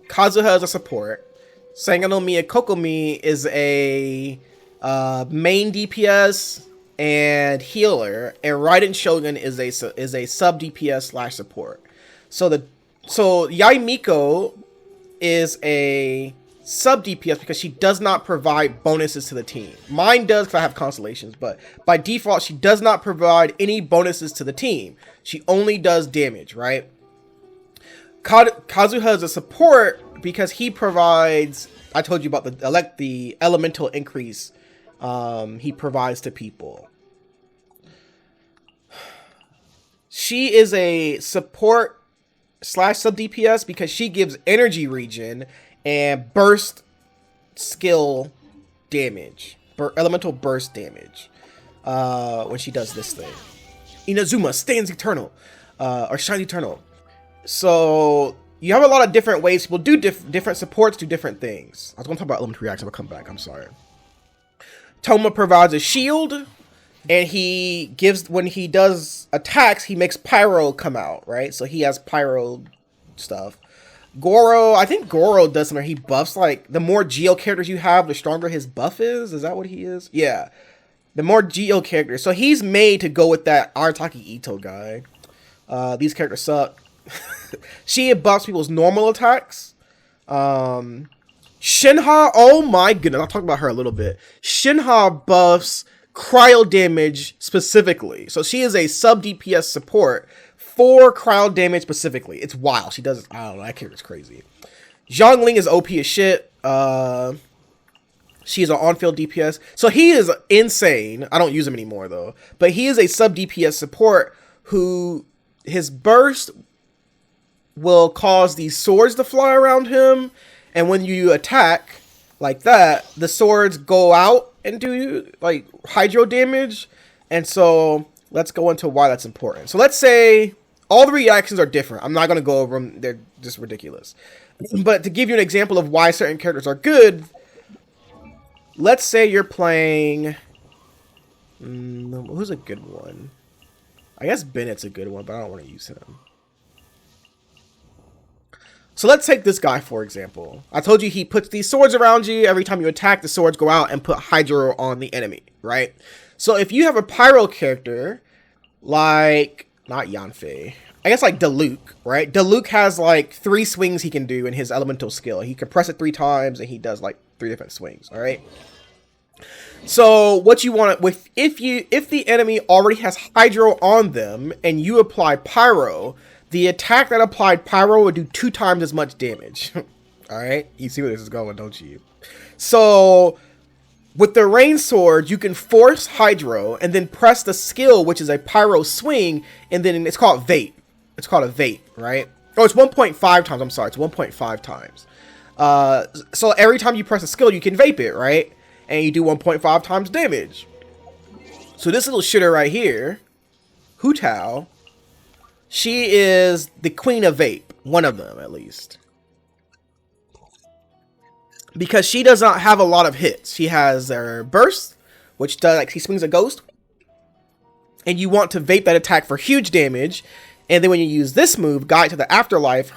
Kazuha is a support. Sanganomi Kokomi is a main DPS and healer. And Raiden Shogun is a sub DPS / support. So Yae Miko is a sub DPS because she does not provide bonuses to the team. Mine does because I have constellations, but by default she does not provide any bonuses to the team. She only does damage, right? Kazuha is a support because he provides. I told you about the elemental increase. He provides to people. She is a support / sub DPS because she gives energy regen and burst skill damage, elemental burst damage when she does this thing. Inazuma stands eternal, or shines eternal. So you have a lot of different ways people do different supports do different things. I was going to talk about elemental reaction. I'll come back. I'm sorry. Toma provides a shield. And he gives, when he does attacks, he makes pyro come out, right? So he has pyro stuff. Goro, I think Goro does something. He buffs, like, the more Geo characters you have, the stronger his buff is. Is that what he is? Yeah. The more Geo characters. So he's made to go with that Arataki Ito guy. These characters suck. She buffs people's normal attacks. Shinha, oh my goodness. I'll talk about her a little bit. Shinha buffs cryo damage specifically. So she is a sub DPS support for cryo damage specifically. It's wild. She does, I don't know, that character's crazy. Zhongling is OP as shit. She is an on-field DPS. So he is insane. I don't use him anymore though. But he is a sub DPS support who his burst will cause these swords to fly around him. And when you attack like that, the swords go out and do like hydro damage. And so let's go into why that's important. So let's say all the reactions are different. I'm not going to go over them. They're just ridiculous. But to give you an example of why certain characters are good, let's say you're playing... who's a good one? I guess Bennett's a good one, but I don't want to use him. So let's take this guy, for example. I told you he puts these swords around you. Every time you attack, the swords go out and put hydro on the enemy, right? So if you have a pyro character, like, not Yanfei, I guess like Diluc, right? Diluc has like 3 swings he can do in his elemental skill. He can press it 3 times and he does like 3 different swings, all right? So what you want with, if the enemy already has hydro on them and you apply pyro, the attack that applied pyro would do 2 times as much damage. All right, you see where this is going, don't you? So with the rain sword, you can force hydro and then press the skill, which is a pyro swing, and then it's called vape. It's called a vape, right? Oh, it's 1.5 times. I'm sorry, it's 1.5 times. So every time you press a skill, you can vape it, right? And you do 1.5 times damage. So this little shitter right here, Hu Tao, she is the queen of vape. One of them, at least. Because she does not have a lot of hits. She has her burst, which does, like, she swings a ghost. And you want to vape that attack for huge damage. And then when you use this move, Guide to the Afterlife,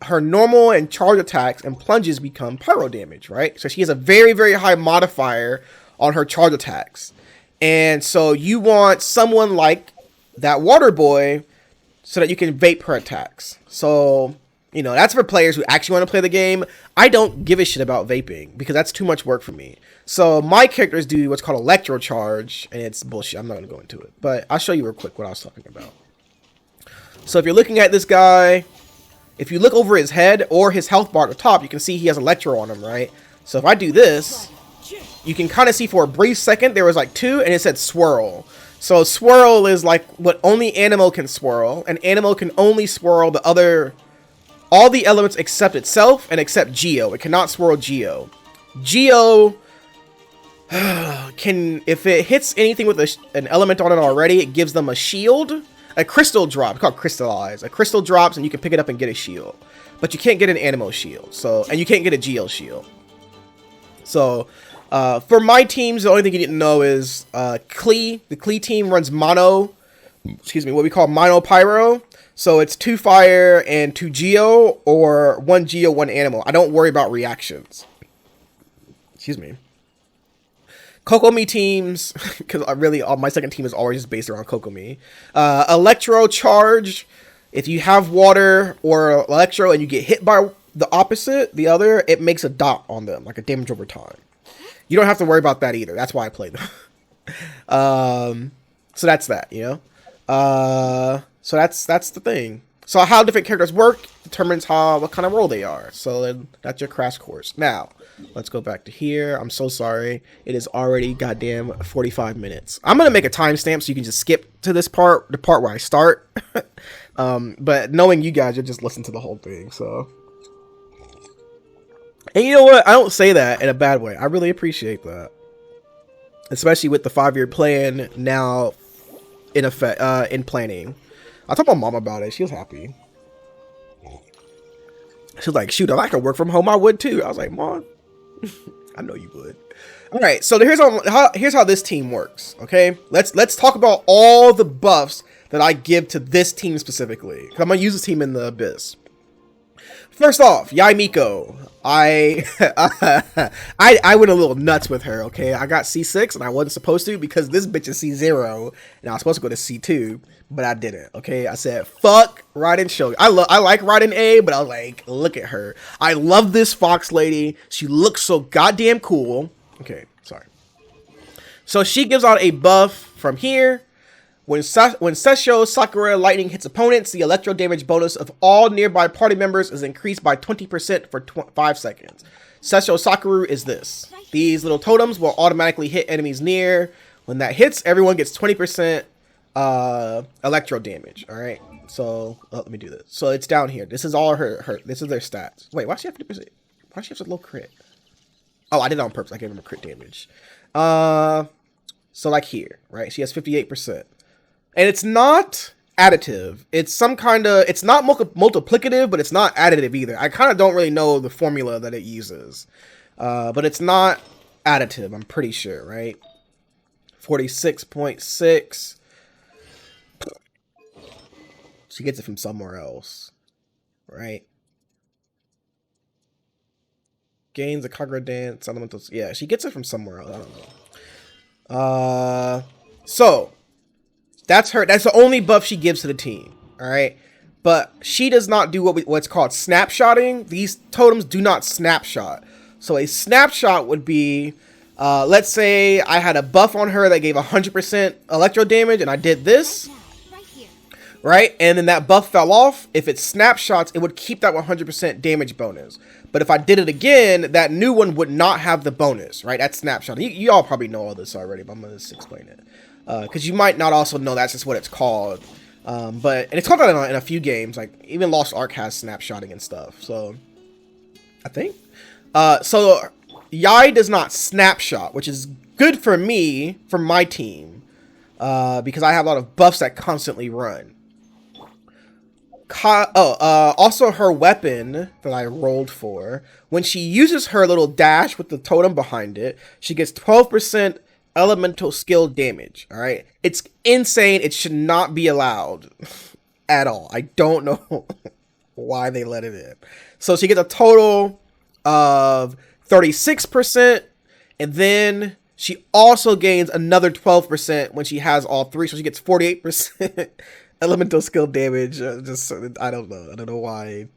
her normal and charge attacks and plunges become pyro damage, right? So she has a very, very high modifier on her charge attacks. And so you want someone like that water boy so that you can vape her attacks. So, you know, that's for players who actually want to play the game. I don't give a shit about vaping because that's too much work for me. So my characters do what's called electro charge, and it's bullshit. I'm not going to go into it, but I'll show you real quick what I was talking about. So if you're looking at this guy, if you look over his head or his health bar at the top, you can see he has electro on him, right? So if I do this, you can kind of see for a brief second there was like 2 and it said swirl. So swirl is like what only Animo can swirl, and Animo can only swirl all the elements except itself and except Geo. It cannot swirl Geo. Geo can, if it hits anything with an element on it already, it gives them a shield. A crystal drop, it's called crystallize. A crystal drops and you can pick it up and get a shield. But you can't get an Animo shield. So, and you can't get a Geo shield. So, for my teams, the only thing you need to know is Klee. The Klee team runs what we call mono pyro. So it's 2 fire and 2 Geo, or 1 Geo, 1 Animo. I don't worry about reactions. Excuse me. Kokomi teams, because really my second team is always just based around Kokomi. Electro charge. If you have water or electro and you get hit by the opposite, the other, it makes a dot on them, like a damage over time. You don't have to worry about that either. That's why I play them. So that's that, you know? So that's the thing. So how different characters work determines what kind of role they are. So then that's your crash course. Now, let's go back to here. I'm so sorry. It is already goddamn 45 minutes. I'm going to make a timestamp so you can just skip to this part, the part where I start. But knowing you guys, you'll just listen to the whole thing. So, and you know what? I don't say that in a bad way. I really appreciate that. Especially with the 5-year plan now in effect, in planning. I told my mom about it. She was happy. She was like, shoot, if I could work from home, I would too. I was like, Mom, I know you would. All right, so here's how this team works, okay? Let's talk about all the buffs that I give to this team specifically. 'Cause I'm going to use this team in the Abyss. First off, Yae Miko. I went a little nuts with her, okay? I got C6 and I wasn't supposed to because this bitch is C0 and I was supposed to go to C2, but I didn't, okay? I said, fuck Raiden Shogun. I like Raiden A, but I was like, look at her. I love this fox lady. She looks so goddamn cool. Okay, sorry. So she gives out a buff from here. When Sessho Sakura Lightning hits opponents, the electro damage bonus of all nearby party members is increased by 20% for 5 seconds. Sessho Sakura is this. These little totems will automatically hit enemies near. When that hits, everyone gets 20% electro damage. All right. So let me do this. So it's down here. This is all her. This is their stats. Wait, why does she have 50%? Why does she have such low crit? Oh, I did it on purpose. I gave him a crit damage. So like here, right? She has 58%. And it's not additive. It's some kind of, it's not multiplicative, but it's not additive either. I kind of don't really know the formula that it uses. But it's not additive, I'm pretty sure, right? 46.6. She gets it from somewhere else, right? Gains a Kagura dance, elementals. Yeah, she gets it from somewhere else. I don't know. So that's her. That's the only buff she gives to the team. All right. But she does not do what's called snapshotting. These totems do not snapshot. So a snapshot would be, let's say I had a buff on her that gave 100% electro damage and I did this. Right? And then that buff fell off. If it snapshots, it would keep that 100% damage bonus. But if I did it again, that new one would not have the bonus, right? That's snapshot. You all probably know all this already, but I'm going to just explain it. Because you might not also know that's just what it's called. And it's called that in a few games. Like, even Lost Ark has snapshotting and stuff. So, I think. So, Yae does not snapshot, which is good for me, for my team. Because I have a lot of buffs that constantly run. Also her weapon that I rolled for, when she uses her little dash with the totem behind it, she gets 12% elemental skill damage. All right, it's insane. It should not be allowed at all. I don't know why they let it in. So she gets a total of 36%, and then she also gains another 12% when she has all three, so she gets 48% elemental skill damage. I don't know. I don't know why.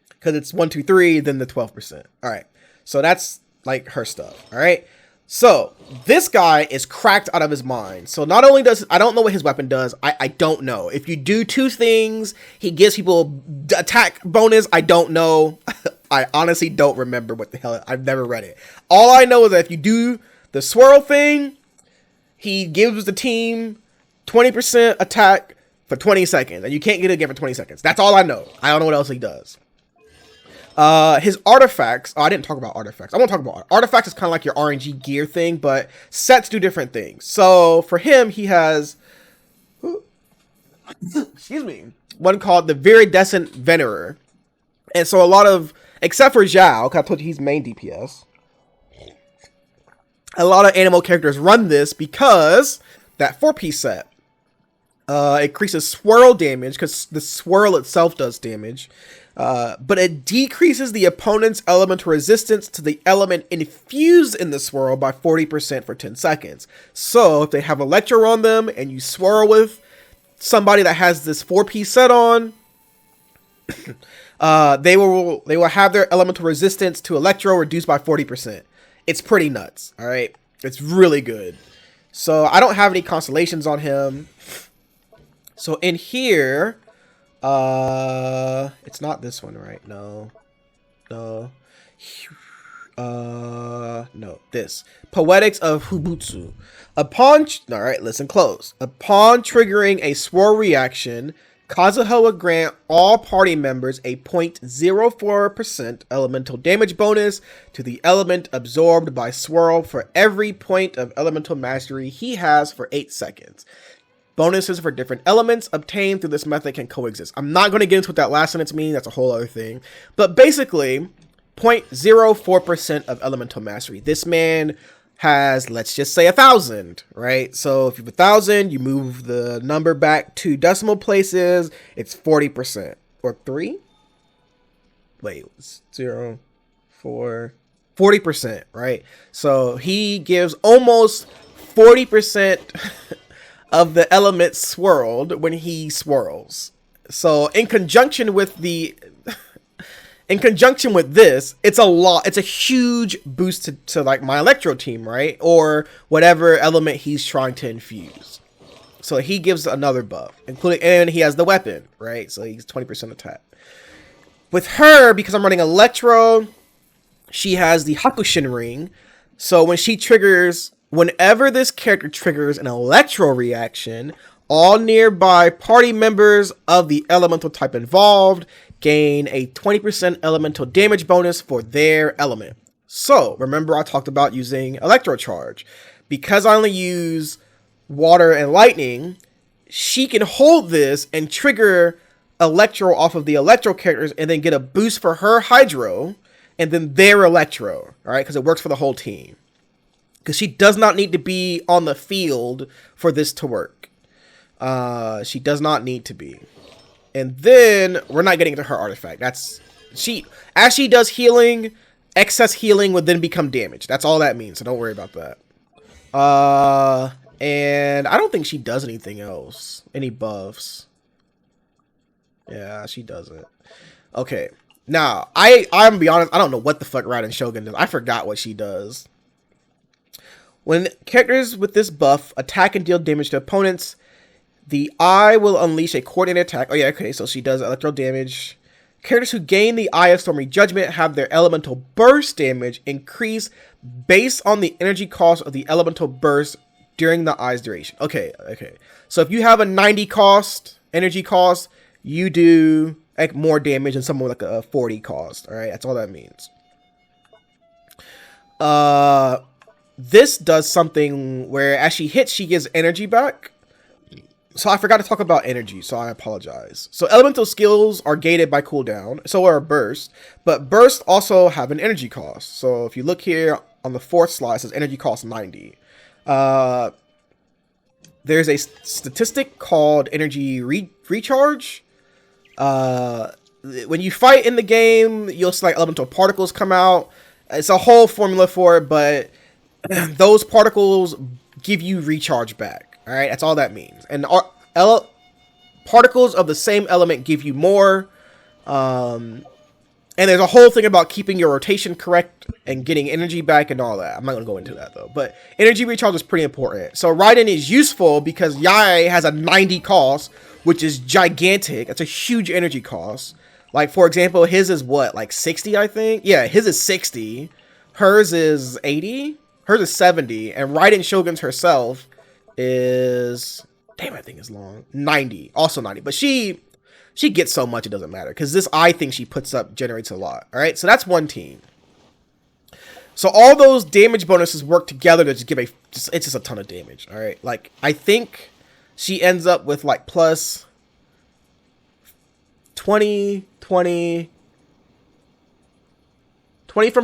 Because it's 1, 2, 3, then the 12%. All right. So that's like her stuff. All right. So this guy is cracked out of his mind. So not only does, I don't know what his weapon does. I don't know. If you do 2 things, he gives people attack bonus. I don't know. I honestly don't remember what the hell. I've never read it. All I know is that if you do the swirl thing, he gives the team 20% attack for 20 seconds, and you can't get it again for 20 seconds. That's all I know. I don't know what else he does. His artifacts. Oh, I didn't talk about artifacts. I won't talk about artifacts. Is kind of like your RNG gear thing, but sets do different things. So for him, he has, excuse me, one called the Viridescent Venerer, and so a lot of, except for Zhao, because I told you he's main DPS. A lot of animal characters run this because that 4-piece set. Increases swirl damage because the swirl itself does damage, but it decreases the opponent's elemental resistance to the element infused in the swirl by 40% for 10 seconds. So if they have Electro on them and you swirl with somebody that has this 4-piece set on, they will have their elemental resistance to Electro reduced by 40%. It's pretty nuts. All right, it's really good. So I don't have any constellations on him. So in here, it's not this one, right? No. No, this. Poetics of Hubutsu. Alright, listen close. Upon triggering a swirl reaction, Kazuha will grant all party members a 0.04% elemental damage bonus to the element absorbed by swirl for every point of elemental mastery he has for 8 seconds. Bonuses for different elements obtained through this method can coexist. I'm not going to get into what that last sentence means. That's a whole other thing. But basically, 0.04% of elemental mastery. This man has, let's just say 1,000, right? So if you have 1,000, you move the number back 2 decimal places, it's 40%. Or 3? Wait, 0, 4, 40%, right? So he gives almost 40% of the element swirled when he swirls. So in conjunction with this, it's a lot. It's a huge boost to like my Electro team, right? Or whatever element he's trying to infuse. So he gives another buff, including, and he has the weapon, right? So he's 20% attack. With her, because I'm running Electro, she has the Hakushin ring. So when she triggers, whenever this character triggers an Electro reaction, all nearby party members of the elemental type involved gain a 20% elemental damage bonus for their element. So, remember I talked about using Electro Charge. Because I only use water and lightning, she can hold this and trigger Electro off of the Electro characters and then get a boost for her Hydro and then their Electro, alright? Because it works for the whole team. Because she does not need to be on the field for this to work. She does not need to be. And then we're not getting to her artifact. As she does healing, excess healing would then become damage. That's all that means. So don't worry about that. And I don't think she does anything else. Any buffs. Yeah, she doesn't. Okay. Now, I'm gonna be honest, I don't know what the fuck Raiden Shogun does. I forgot what she does. When characters with this buff attack and deal damage to opponents, the Eye will unleash a coordinated attack. Oh yeah, okay, so she does electro damage. Characters who gain the Eye of Stormy Judgment have their elemental burst damage increase based on the energy cost of the elemental burst during the Eye's duration. Okay. So if you have a 90 cost, energy cost, you do like more damage than someone with like a 40 cost. Alright, that's all that means. This does something where as she hits, she gives energy back. So I forgot to talk about energy, so I apologize. So elemental skills are gated by cooldown, so are burst, but burst also have an energy cost. So if you look here on the 4th slide, it says energy cost 90. There's a statistic called energy recharge. When you fight in the game, you'll see like elemental particles come out. It's a whole formula for it, but those particles give you recharge back. All right, that's all that means. And particles of the same element give you more. And there's a whole thing about keeping your rotation correct and getting energy back and all that. I'm not going to go into that though. But energy recharge is pretty important. So Raiden is useful because Yae has a 90 cost, which is gigantic. That's a huge energy cost. Like, for example, his is what? Like 60, I think? Yeah, his is 60. Hers is 80. Hers is 70. And Raiden Shogun's herself is, damn, I think it's long, 90, also 90, but she gets so much it doesn't matter because this eye thing she puts up generates a lot. All right, so that's one team. So all those damage bonuses work together to just give it's just a ton of damage. All right, like I think she ends up with like plus 20 from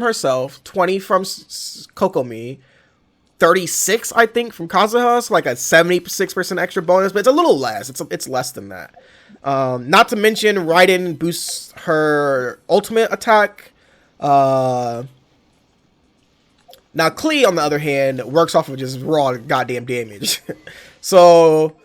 herself, 20 from Kokomi, 36, I think, from Kazuha, so like a 76% extra bonus, but it's a little less. It's less than that. Not to mention, Raiden boosts her ultimate attack. Now, Klee, on the other hand, works off of just raw goddamn damage. So,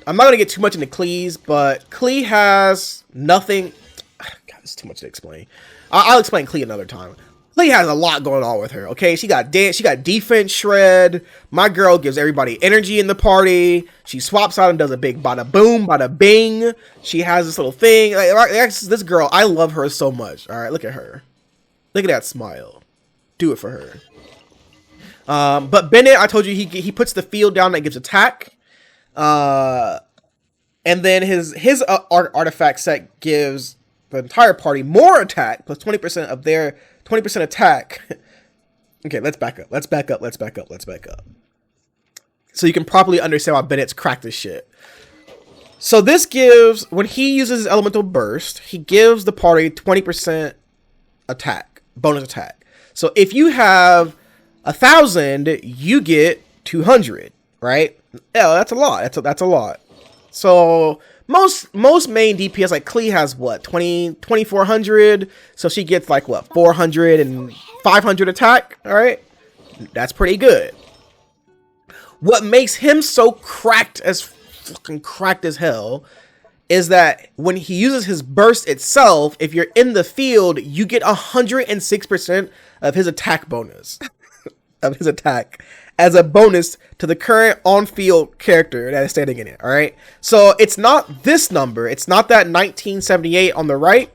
I'm not going to get too much into Klee's, but Klee has nothing. God, it's too much to explain. I'll explain Klee another time. Lee has a lot going on with her. Okay, she got defense shred. My girl gives everybody energy in the party. She swaps out and does a big bada boom, bada bing. She has this little thing. Like, this girl, I love her so much. All right, look at her. Look at that smile. Do it for her. But Bennett, I told you he puts the field down that gives attack. And then his artifact set gives the entire party more attack plus 20% of their 20% attack. Okay, let's back up. Let's back up. So you can properly understand why Bennett's cracked this shit. So this gives, when he uses his elemental burst, he gives the party 20% attack, bonus attack. So if you have 1,000, you get 200, right? Yeah, that's a lot. That's a lot. So most main DPS like Klee has what, 2,400, so she gets like what, 400 and 500 attack. All right, that's pretty good. What makes him so fucking cracked as hell is that when he uses his burst itself, if you're in the field, you get 106% of his attack bonus of his attack as a bonus to the current on-field character that is standing in it. All right, so it's not this number, it's not that 1978 on the right,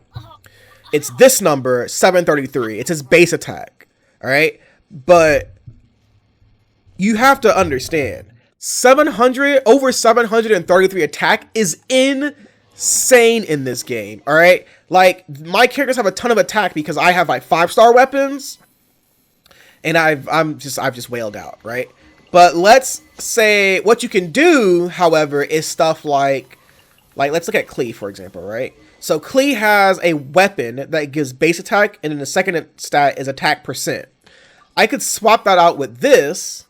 it's this number 733. It's his base attack. All right, but you have to understand, over 733 attack is insane in this game. All right, like my characters have a ton of attack because I have like 5-star weapons, and I've just wailed out, right? But let's say what you can do, however, is stuff like let's look at Klee, for example, right? So Klee has a weapon that gives base attack, and then the second stat is attack percent. I could swap that out with this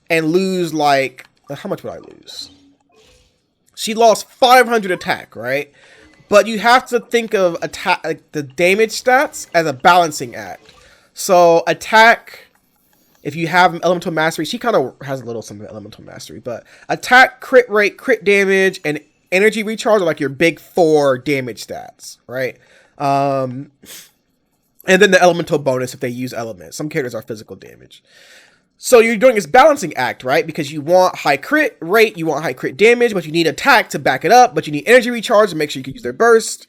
and lose like, how much would I lose? She lost 500 attack, right? But you have to think of attack, like the damage stats, as a balancing act. So attack, if you have elemental mastery, she kind of has a little something of elemental mastery, but attack, crit rate, crit damage, and energy recharge are like your big 4 damage stats, right? And then the elemental bonus if they use elements. Some characters are physical damage. So you're doing this balancing act, right? Because you want high crit rate, you want high crit damage, but you need attack to back it up, but you need energy recharge to make sure you can use their burst,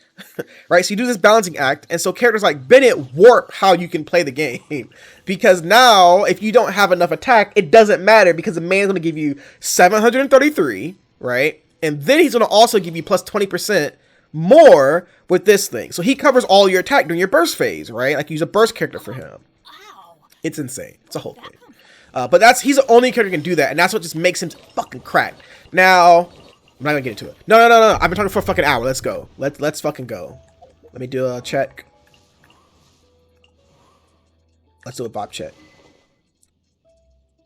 right? So you do this balancing act, and so characters like Bennett warp how you can play the game. Because now, if you don't have enough attack, it doesn't matter because the man's going to give you 733, right? And then he's going to also give you plus 20% more with this thing. So he covers all your attack during your burst phase, right? Like, use a burst character for him. It's insane. It's a whole thing. But he's the only character who can do that, and that's what just makes him fucking cracked. Now, I'm not gonna get into it. No. I've been talking for a fucking hour. Let's go. Let's fucking go. Let me do a check. Let's do a Bob check.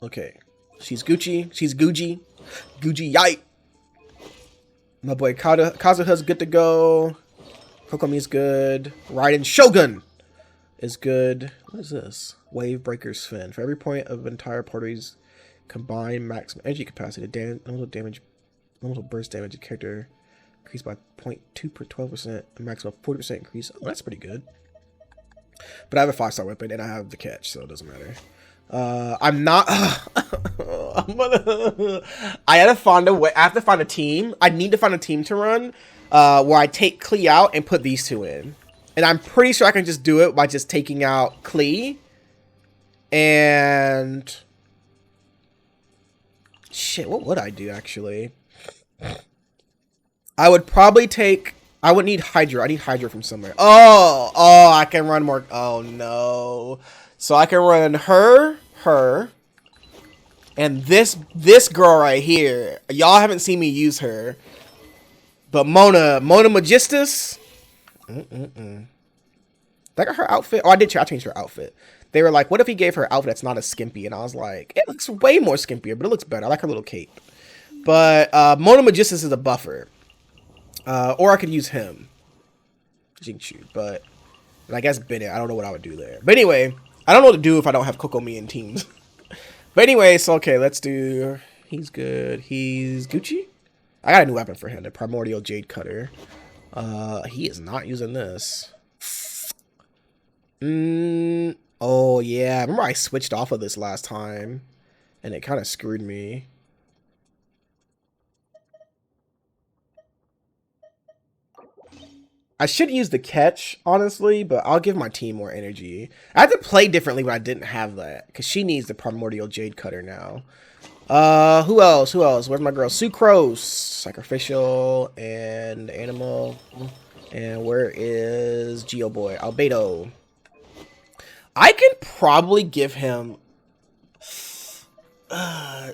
Okay. She's Gucci. Gucci Yae. My boy Kazuha's good to go. Kokomi's good. Raiden Shogun is good. What is this? Wave Breaker's Fin. For every point of entire party's combined maximum energy capacity, elemental burst damage, a character increased by 0.2 per 12%, a maximum of 40% increase. Oh, that's pretty good. But I have a 5-star weapon and I have the catch, so it doesn't matter. I'm not. I gotta find a way. I have to find a team. I need to find a team to run where I take Klee out and put these two in. And I'm pretty sure I can just do it by just taking out Klee. And shit, what would I do actually? I would probably I would need Hydra. I need Hydra from somewhere. Oh, I can run more. Oh no. So I can run her, and this girl right here. Y'all haven't seen me use her. But Mona Magistus. That got her outfit. Oh, I changed her outfit. They were like, what if he gave her an outfit that's not as skimpy? And I was like, it looks way more skimpier, but it looks better. I like her little cape. But Mona Magistus is a buffer. Or I could use him. Jinchu. But I guess Bennett. I don't know what I would do there. But anyway, I don't know what to do if I don't have Kokomi in teams. But anyway, so okay, let's do... He's good. He's Gucci? I got a new weapon for him. The Primordial Jade Cutter. He is not using this. Oh, Oh, yeah. I remember I switched off of this last time, and it kind of screwed me. I should use the catch, honestly, but I'll give my team more energy. I had to play differently when I didn't have that, because she needs the Primordial Jade Cutter now. Who else? Who else? Where's my girl? Sucrose, Sacrificial, and Animal. And where is Geo Boy? Albedo. I can probably give him...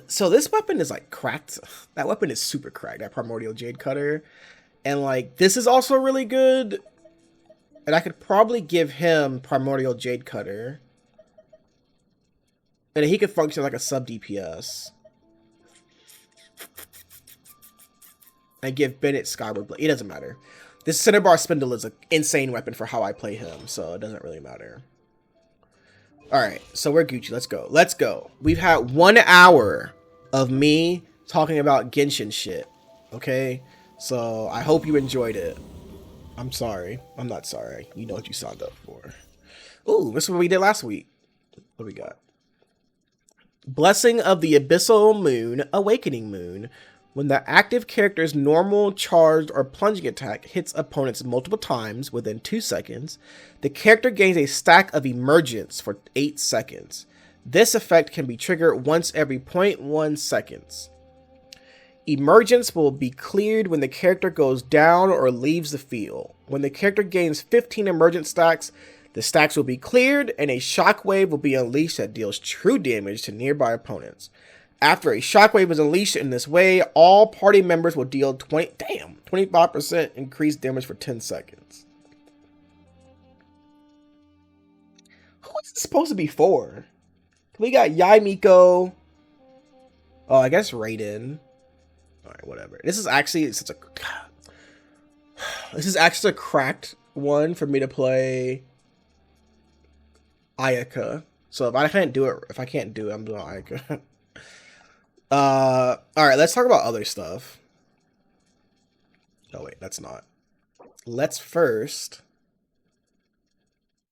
so this weapon is like cracked. That weapon is super cracked, that Primordial Jade Cutter. And like, this is also really good. And I could probably give him Primordial Jade Cutter. And he could function like a sub DPS. And give Bennett Skyward Blade. It doesn't matter. This Cinnabar Spindle is an insane weapon for how I play him. So it doesn't really matter. Alright, so we're Gucci. Let's go. Let's go. We've had 1 hour of me talking about Genshin shit. Okay? So, I hope you enjoyed it. I'm sorry. I'm not sorry. You know what you signed up for. Ooh, this is what we did last week. What do we got? Blessing of the Abyssal Moon, Awakening Moon. When the active character's normal, charged, or plunging attack hits opponents multiple times within 2 seconds, the character gains a stack of emergence for 8 seconds. This effect can be triggered once every 0.1 seconds. Emergence will be cleared when the character goes down or leaves the field. When the character gains 15 emergence stacks, the stacks will be cleared and a shockwave will be unleashed that deals true damage to nearby opponents. After a shockwave is unleashed in this way, all party members will deal 25% increased damage for 10 seconds. Who is it supposed to be for? We got Yae Miko. Oh, I guess Raiden. Alright, whatever. This is actually such a... This is actually a cracked one for me to play Ayaka. So if I can't do it, I'm doing Ayaka. Alright, let's talk about other stuff. Oh wait, that's not. Let's first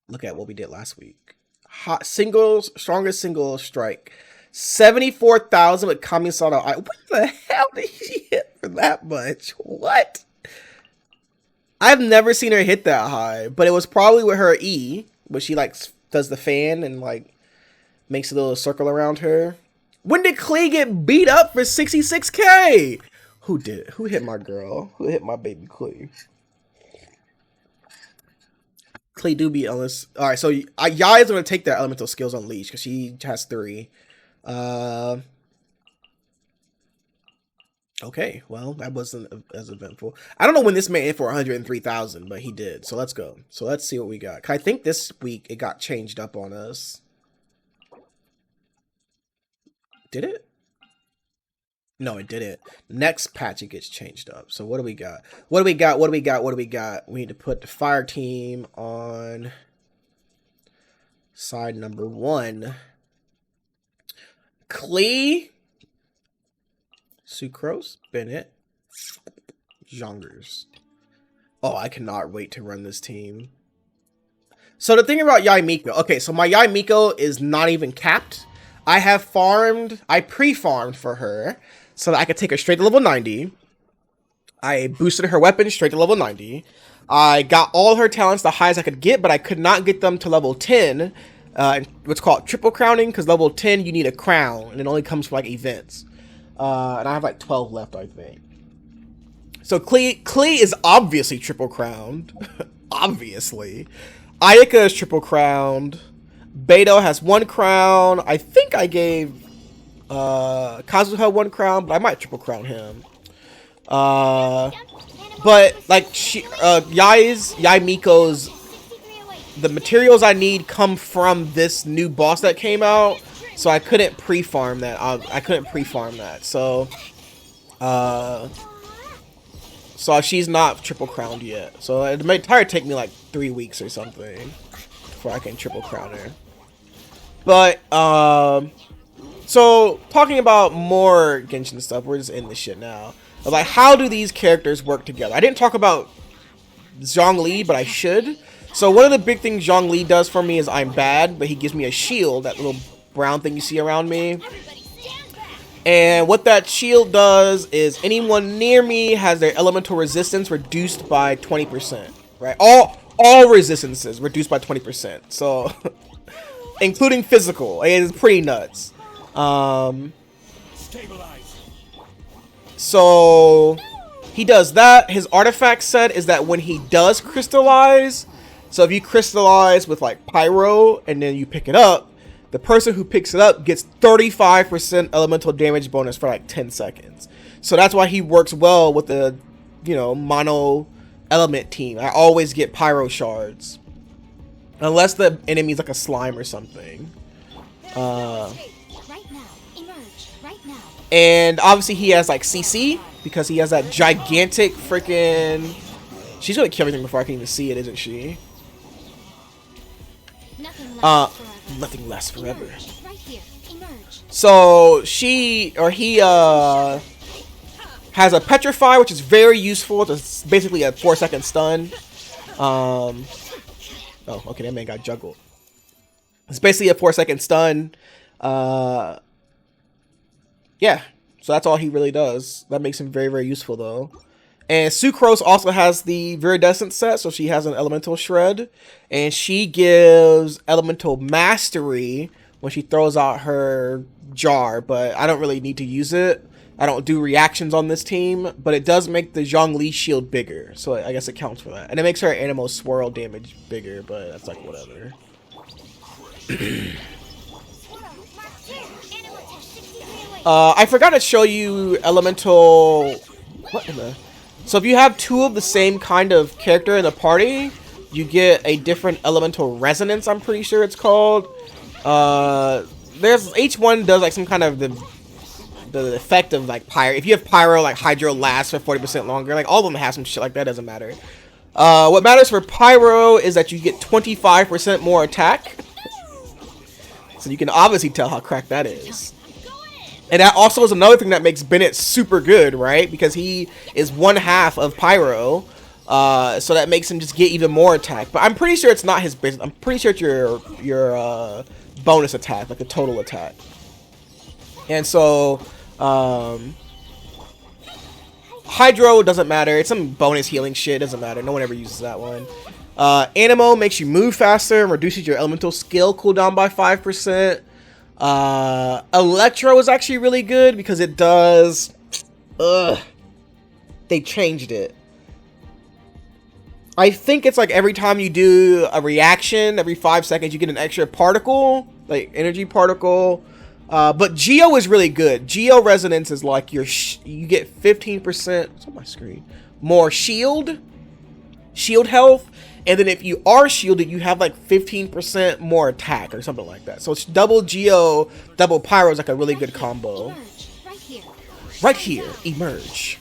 look at what we did last week. Hot singles, strongest single strike. 74,000 with Kamisada. What the hell did she hit for that much? What? I've never seen her hit that high, but it was probably with her E, where she like does the fan and like makes a little circle around her. When did Klee get beat up for 66k? Who did it? Who hit my girl? Who hit my baby Klee? Klee do be unless. All right, so Yae is going to take that elemental skills unleashed because she has 3. Okay, well, that wasn't as eventful. I don't know when this man hit for 103,000, but he did. So let's go. So let's see what we got. I think this week it got changed up on us. Did it? No, it didn't. Next patch, it gets changed up. So what do we got? What do we got? What do we got? What do we got? We need to put the fire team on side number 1. Klee, Sucrose, Bennett, Zhongers. Oh, I cannot wait to run this team. So the thing about Yae Miko. Okay, so my Yae Miko is not even capped. I pre-farmed for her so that I could take her straight to level 90. I boosted her weapon straight to level 90. I got all her talents the highest I could get, but I could not get them to level 10. What's called triple crowning, because level 10 you need a crown, and it only comes for like events. And I have like 12 left, I think. So Klee is obviously triple crowned. Obviously. Ayaka is triple crowned. Beto has 1 crown. I think I gave Kazuha 1 crown, but I might triple crown him. But like Yae Miko's, the materials I need come from this new boss that came out, so I couldn't pre-farm that. So she's not triple crowned yet. So it might take me like 3 weeks or something before I can triple crown her. But so talking about more Genshin stuff, we're just in this shit now. Like, how do these characters work together? I didn't talk about Zhongli, but I should. So one of the big things Zhongli does for me is I'm bad, but he gives me a shield, that little brown thing you see around me. Everybody stand back. And what that shield does is anyone near me has their elemental resistance reduced by 20%, right? All resistances reduced by 20%. So including physical. It's pretty nuts. So he does that. His artifact set is that when he does crystallize, so if you crystallize with like pyro and then you pick it up, the person who picks it up gets 35% elemental damage bonus for like 10 seconds. So that's why he works well with the, you know, mono element team. I always get pyro shards. Unless the enemy's like a slime or something. Right now. Emerge. Right now. And obviously he has like CC because he has that gigantic freaking... She's gonna kill everything before I can even see it, isn't she? Nothing lasts forever. Emerge. Right here. Emerge. So he has a petrify, which is very useful. It's basically a 4-second stun. Oh, okay, that man got juggled. It's basically a 4-second stun. Yeah, so that's all he really does. That makes him very, very useful though. And Sucrose also has the Viridescent set, so she has an Elemental Shred. And she gives Elemental Mastery when she throws out her jar, but I don't really need to use it. I don't do reactions on this team, but it does make the Zhongli shield bigger, so I guess it counts for that. And it makes her Animal Swirl damage bigger, but that's like whatever. I forgot to show you Elemental... What in the... So if you have two of the same kind of character in the party, you get a different elemental resonance, I'm pretty sure it's called. There's each one does like some kind of the effect of like pyro. If you have pyro, like hydro lasts for 40% longer. Like all of them have some shit like that, doesn't matter. What matters for pyro is that you get 25% more attack. So you can obviously tell how cracked that is. And that also is another thing that makes Bennett super good, right? Because he is 1/2 of Pyro. So that makes him just get even more attack. But I'm pretty sure it's not his business. I'm pretty sure it's your bonus attack, like the total attack. And so Hydro doesn't matter. It's some bonus healing shit. Doesn't matter. No one ever uses that one. Animo makes you move faster and reduces your elemental skill cooldown by 5%. Electro is actually really good because it does... They changed it. I think it's like every time you do a reaction, every 5 seconds, you get an extra particle, like energy particle. But Geo is really good. Geo Resonance is like you get 15%, it's on my screen, more shield health. And then if you are shielded, you have like 15% more attack or something like that. So it's double Geo, double Pyro is like a really good combo. Right here, emerge.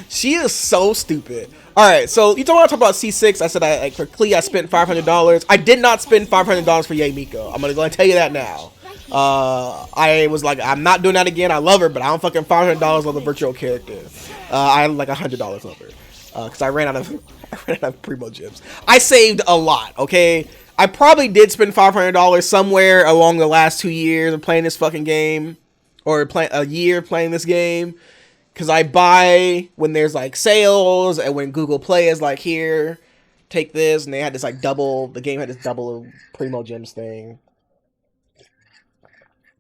She is so stupid. Alright, so you don't want to talk about C6. I said for Klee I spent $500. I did not spend $500 for Yae Miko. I'm going to go and tell you that now. I was like, I'm not doing that again. I love her, but I don't fucking $500 on the virtual character. I had like $100 on her because I ran out of primo gems. I saved a lot. Okay, I probably did spend $500 somewhere along the last 2 years of playing this fucking game, or a year playing this game, because I buy when there's like sales and when Google Play is like, here, take this, and they had this like double. The game had this double primo gems thing.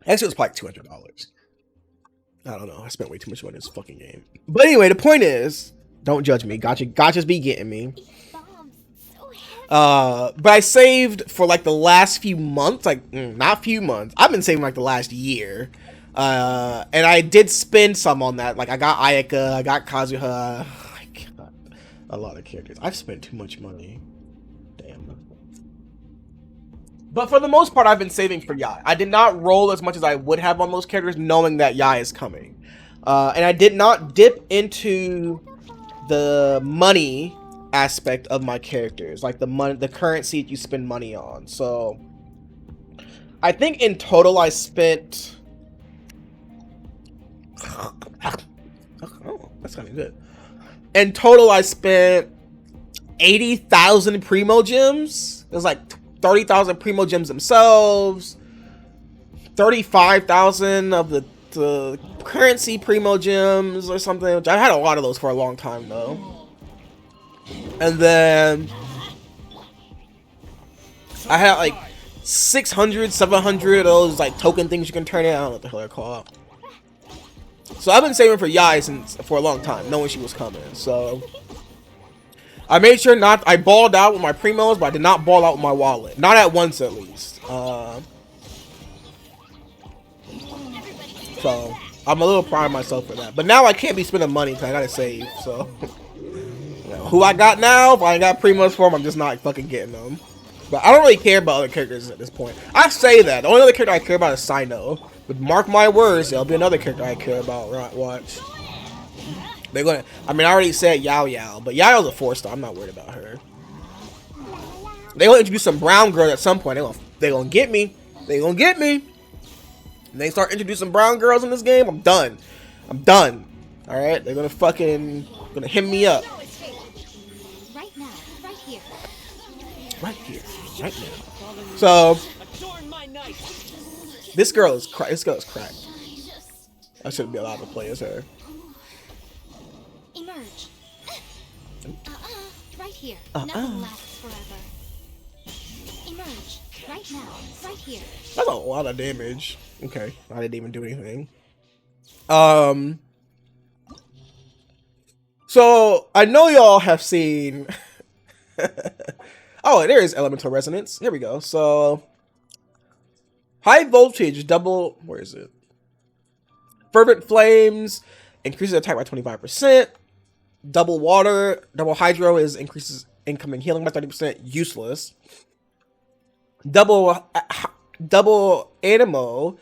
Actually, it was probably $200. I don't know. I spent way too much money on this fucking game. But anyway, the point is, don't judge me. Gotcha's be getting me. But I saved for like the last few months. Like, not few months. I've been saving like the last year. And I did spend some on that. Like, I got Ayaka, I got Kazuha. I got a lot of characters. I've spent too much money. Damn. But for the most part, I've been saving for Yae. I did not roll as much as I would have on those characters, knowing that Yae is coming. And I did not dip into the money aspect of my characters, like the currency you spend money on. So I think in total I spent Oh, that's kind of good. In total, I spent 80,000 primo gems. It was like 30,000 primo gems themselves, 35,000 of the currency primo gems or something. Which I had a lot of those for a long time though. And then I had like 600, 700 of those like token things you can turn in. I don't know what the hell they're called. So I've been saving for Yae for a long time, knowing she was coming. So I made sure I balled out with my primos, but I did not ball out with my wallet. Not at once, at least. So I'm a little proud of myself for that. But now I can't be spending money because I gotta save. So you know, who I got now? If I ain't got primos for them, I'm just not fucking getting them. But I don't really care about other characters at this point. I say that. The only other character I care about is Sino. But mark my words, there'll be another character I care about. Watch. They're gonna. I mean, I already said Yao Yao, but Yao's a 4-star. I'm not worried about her. They gonna introduce some brown girl at some point. They gonna get me. They gonna get me. And they start introducing brown girls in this game. I'm done. I'm done. All right. They're gonna hit me up. Right now, right here. Right here. Right now. So this girl is cracked. I shouldn't be allowed to play as her. Emerge. Right here. Nothing lasts forever. Emerge. Right now. Right here. That's a lot of damage. Okay. I didn't even do anything. So I know y'all have seen oh, there is elemental resonance. Here we go. So high voltage double, where is it? Fervent flames increases attack by 25%. Double water, double hydro increases incoming healing by 30%. Useless. Double animo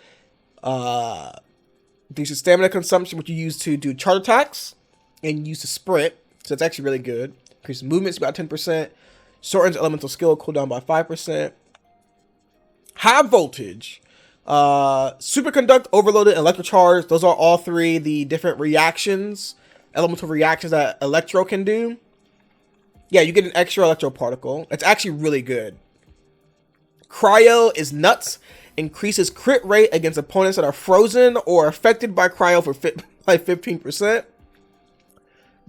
reduces stamina consumption, which you use to do charge attacks and use to sprint. So it's actually really good. Increases movement speed by 10%. Shortens elemental skill cooldown by 5%. High voltage, superconduct, overloaded, and electrocharge. Those are all three the different reactions, elemental reactions that electro can do. Yeah, you get an extra electro particle. It's actually really good. Cryo is nuts. Increases crit rate against opponents that are frozen or affected by cryo by 15%.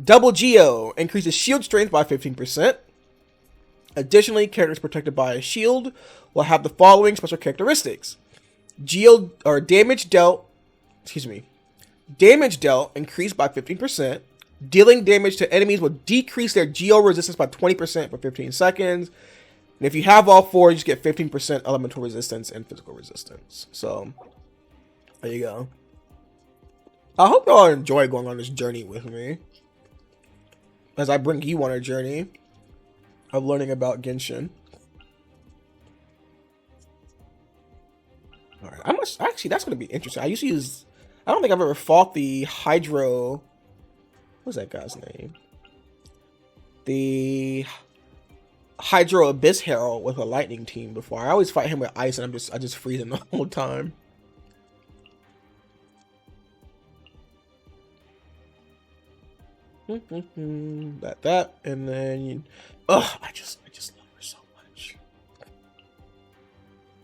Double Geo increases shield strength by 15%. Additionally, characters protected by a shield will have the following special characteristics. Damage dealt increased by 15%. Dealing damage to enemies will decrease their geo resistance by 20% for 15 seconds. And if you have all four, you just get 15% elemental resistance and physical resistance. So, there you go. I hope y'all enjoy going on this journey with me, as I bring you on a journey of learning about Genshin. Alright, actually, that's going to be interesting. I don't think I've ever fought the Hydro, what's that guy's name? The Hydro Abyss Herald with a lightning team before. I always fight him with ice and I just freeze him the whole time. That and then I just love her so much.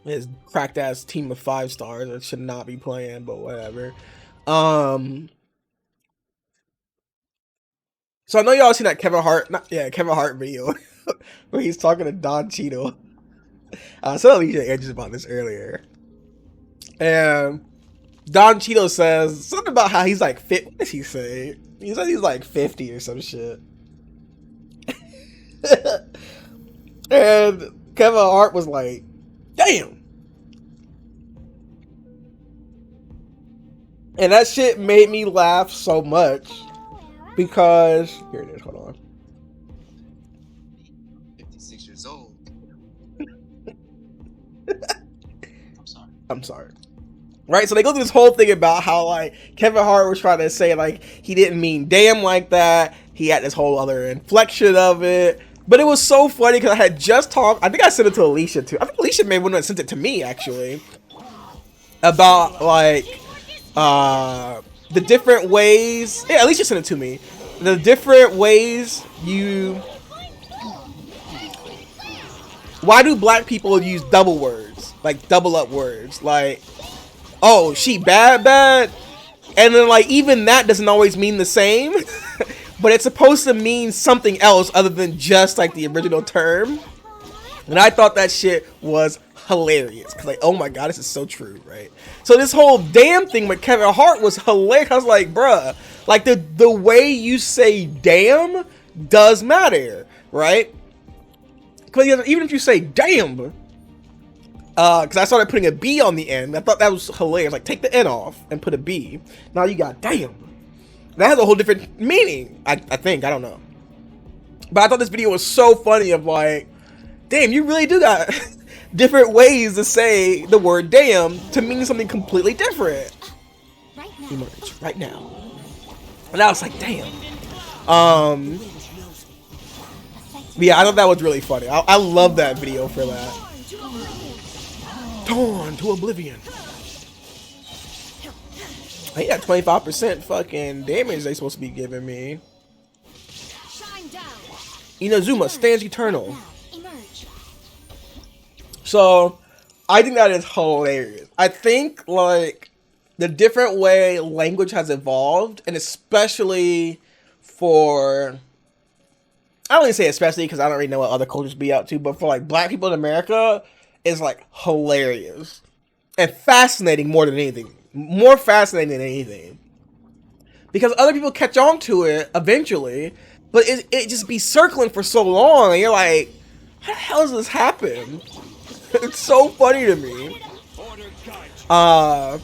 His cracked ass team of 5 stars that should not be playing, but whatever. So I know y'all seen that Kevin Hart video where he's talking to Don Cheadle. So Alicia edges about this earlier, and Don Cheadle says something about how he's like fit. What does he say? He says he's like 50 or some shit. And Kevin Hart was like, damn. And that shit made me laugh so much because here it is, hold on. 56 years old. I'm sorry. Right, so they go through this whole thing about how like Kevin Hart was trying to say like he didn't mean damn like that. He had this whole other inflection of it, but it was so funny because I had just talked. I think I sent it to Alicia too. I think Alicia may have sent it to me actually about the different ways. Yeah, at least you sent it to me. The different ways you. Why do black people use double words, like double up words, like, oh, she bad, and then like even that doesn't always mean the same, but it's supposed to mean something else other than just like the original term. And I thought that shit was hilarious, cause like, oh my god, this is so true, right? So this whole damn thing with Kevin Hart was hilarious. I was like, bruh, like the way you say damn does matter, right? Because even if you say damn, because I started putting a B on the end, I thought that was hilarious. Like, take the N off and put a B. Now you got damn. That has a whole different meaning, I think. I don't know. But I thought this video was so funny of like, damn, you really do got different ways to say the word damn to mean something completely different. Emerge right now. And I was like, damn. Yeah, I thought that was really funny. I love that video for that. Torn to oblivion. I got 25% fucking damage they supposed to be giving me. Inazuma stands eternal. So, I think that is hilarious. I think, like, the different way language has evolved, and especially for... I don't even say especially because I don't really know what other cultures be up to, but for like black people in America, is like hilarious and fascinating more than anything. More fascinating than anything. Because other people catch on to it eventually, but it just be circling for so long, and you're like, how the hell does this happen? It's so funny to me. I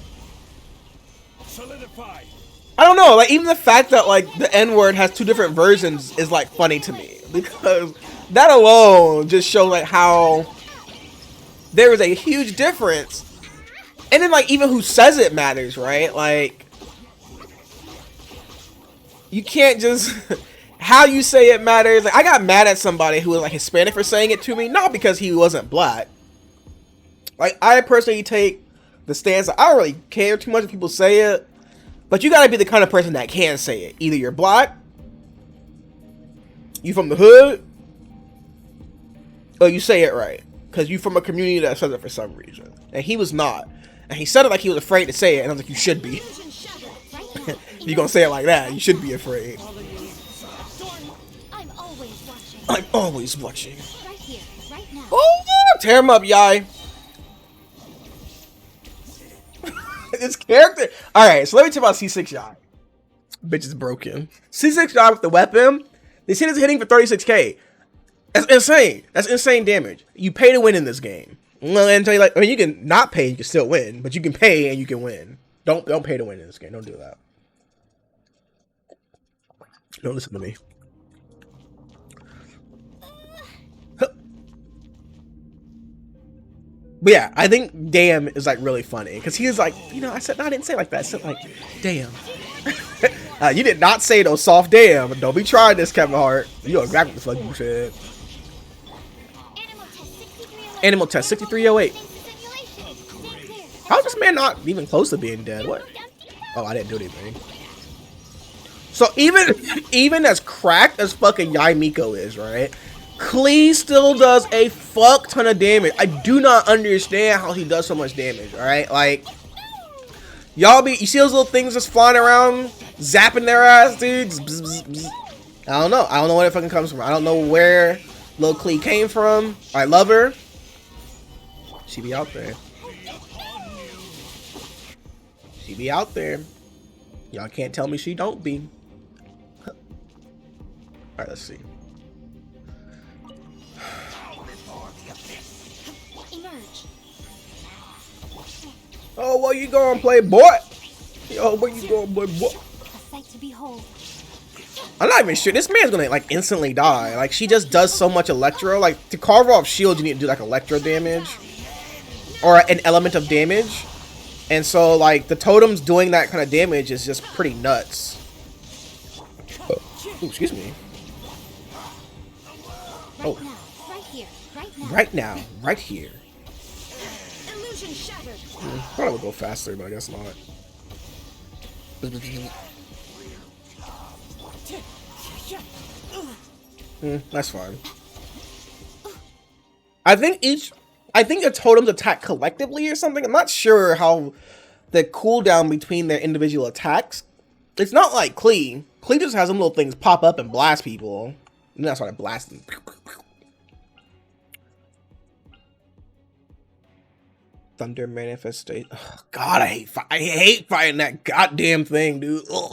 don't know, like even the fact that like the N-word has two different versions is like funny to me, because that alone just shows like how there is a huge difference. And then like even who says it matters, right? Like you can't just how you say it matters. Like I got mad at somebody who was like Hispanic for saying it to me, not because he wasn't black. Like I personally take the stance that I don't really care too much if people say it. But you gotta be the kind of person that can say it. Either you're black, you from the hood, or you say it right. Because you from a community that says it for some reason. And he was not. And he said it like he was afraid to say it, and I was like, you should be. If you're gonna say it like that, you should be afraid. I'm always watching. Oh, tear him up, Yae. This character. Alright, so let me talk about C6 Yae. Bitch is broken. C6 Yae with the weapon. They said it's hitting for 36k. That's insane. That's insane damage. You pay to win in this game. Well, and tell you like, I mean, you can not pay, you can still win, but you can pay and you can win. Don't pay to win in this game. Don't do that. Don't listen to me. But yeah, I think damn is like really funny because he was like, you know, I said no, I didn't say it like that. I said like, damn. You did not say no soft damn. Don't be trying this, Kevin Hart. You know exactly what the fuck you said. Animal test 6308. How is this man not even close to being dead? What? Oh, I didn't do anything. So even as cracked as fucking Yae Miko is, right? Klee still does a fuck ton of damage. I do not understand how he does so much damage, alright? Like, y'all you see those little things just flying around, zapping their ass, dude? Bzz, bzz, bzz. I don't know. I don't know where it fucking comes from. I don't know where Lil Klee came from. I love her. She be out there. She be out there. Y'all can't tell me she don't be. Alright, let's see. Oh, where you going, playboy? Yo, where you going, playboy? I'm not even sure. This man's gonna like instantly die. Like she just does so much electro. Like to carve off shields, you need to do like electro damage or an element of damage. And so like the totems doing that kind of damage is just pretty nuts. Ooh, excuse me. Oh, right now, right here. Probably would go faster, but I guess not. That's fine. I think the totems attack collectively or something. I'm not sure how the cooldown between their individual attacks. It's not like Klee. Klee just has some little things pop up and blast people. And that's why I blast them. Thunder manifestation. Oh, God, I hate fighting that goddamn thing, dude. Ugh.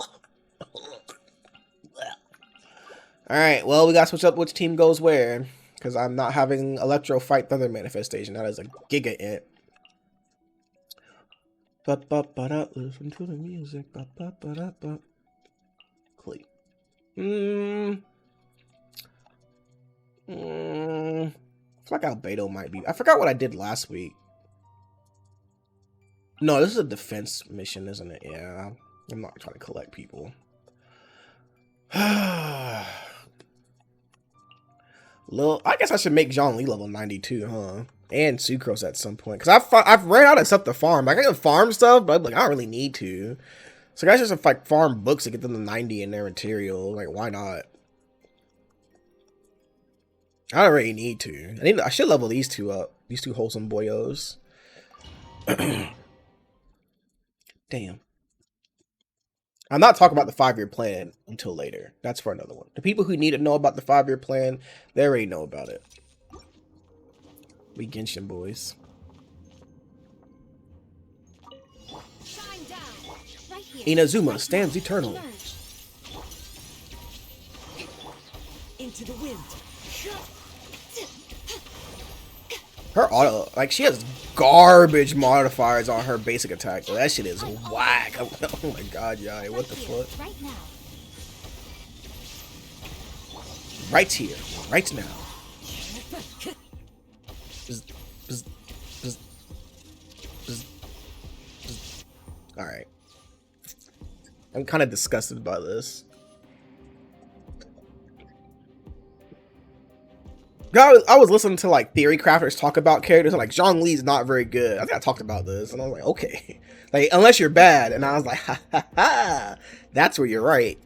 All right, well, we gotta switch up which team goes where, because I'm not having Electro fight Thunder manifestation. That is a giga int. Listen to the music. Klee. I feel like Albedo might be. I forgot what I did last week. No, this is a defense mission, isn't it? Yeah, I'm not trying to collect people. I guess I should make Zhongli level 92, huh? And Sucrose at some point, because I've ran out of stuff to farm. I can farm stuff, but like I don't really need to. So I guys just like farm books to get them to 90 in their material. Like, why not? I don't really need to. I should level these two up. These two wholesome boyos. Damn. I'm not talking about the 5-year plan until later. That's for another one. The people who need to know about the 5-year plan, they already know about it. We Genshin boys. Shine down. Right here. Inazuma stands eternal. Into the wind. Her auto, like, she has garbage modifiers on her basic attack. That shit is whack. Oh my god, Yae, what the fuck? Right now. Right here, right now. Bzz, bzz, bzz, bzz, bzz. All right. I'm kind of disgusted by this. I was listening to like theory crafters talk about characters and like Zhongli's not very good. I think I talked about this and I was like, okay, like unless you're bad, and I was like, ha ha ha, that's where you're right.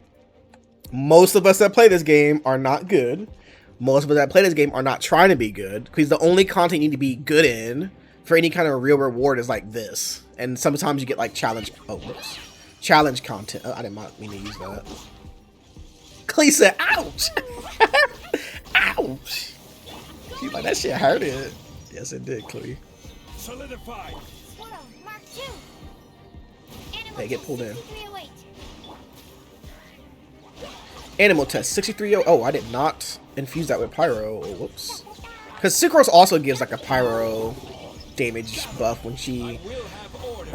Most of us that play this game are not good. Most of us that play this game are not trying to be good, because the only content you need to be good in for any kind of real reward is like this. And sometimes you get like challenge. Oh, whoops. Challenge content. I didn't mean to use that. Klee said, ouch. Ouch. She's like, that shit hurted. Yes, it did, Klee. Solidified. Swirl, Mark 2. Hey, get pulled in. 6308. Animal test 63. Oh, I did not infuse that with pyro. Oh, whoops. Because Sucrose also gives like a pyro damage buff when she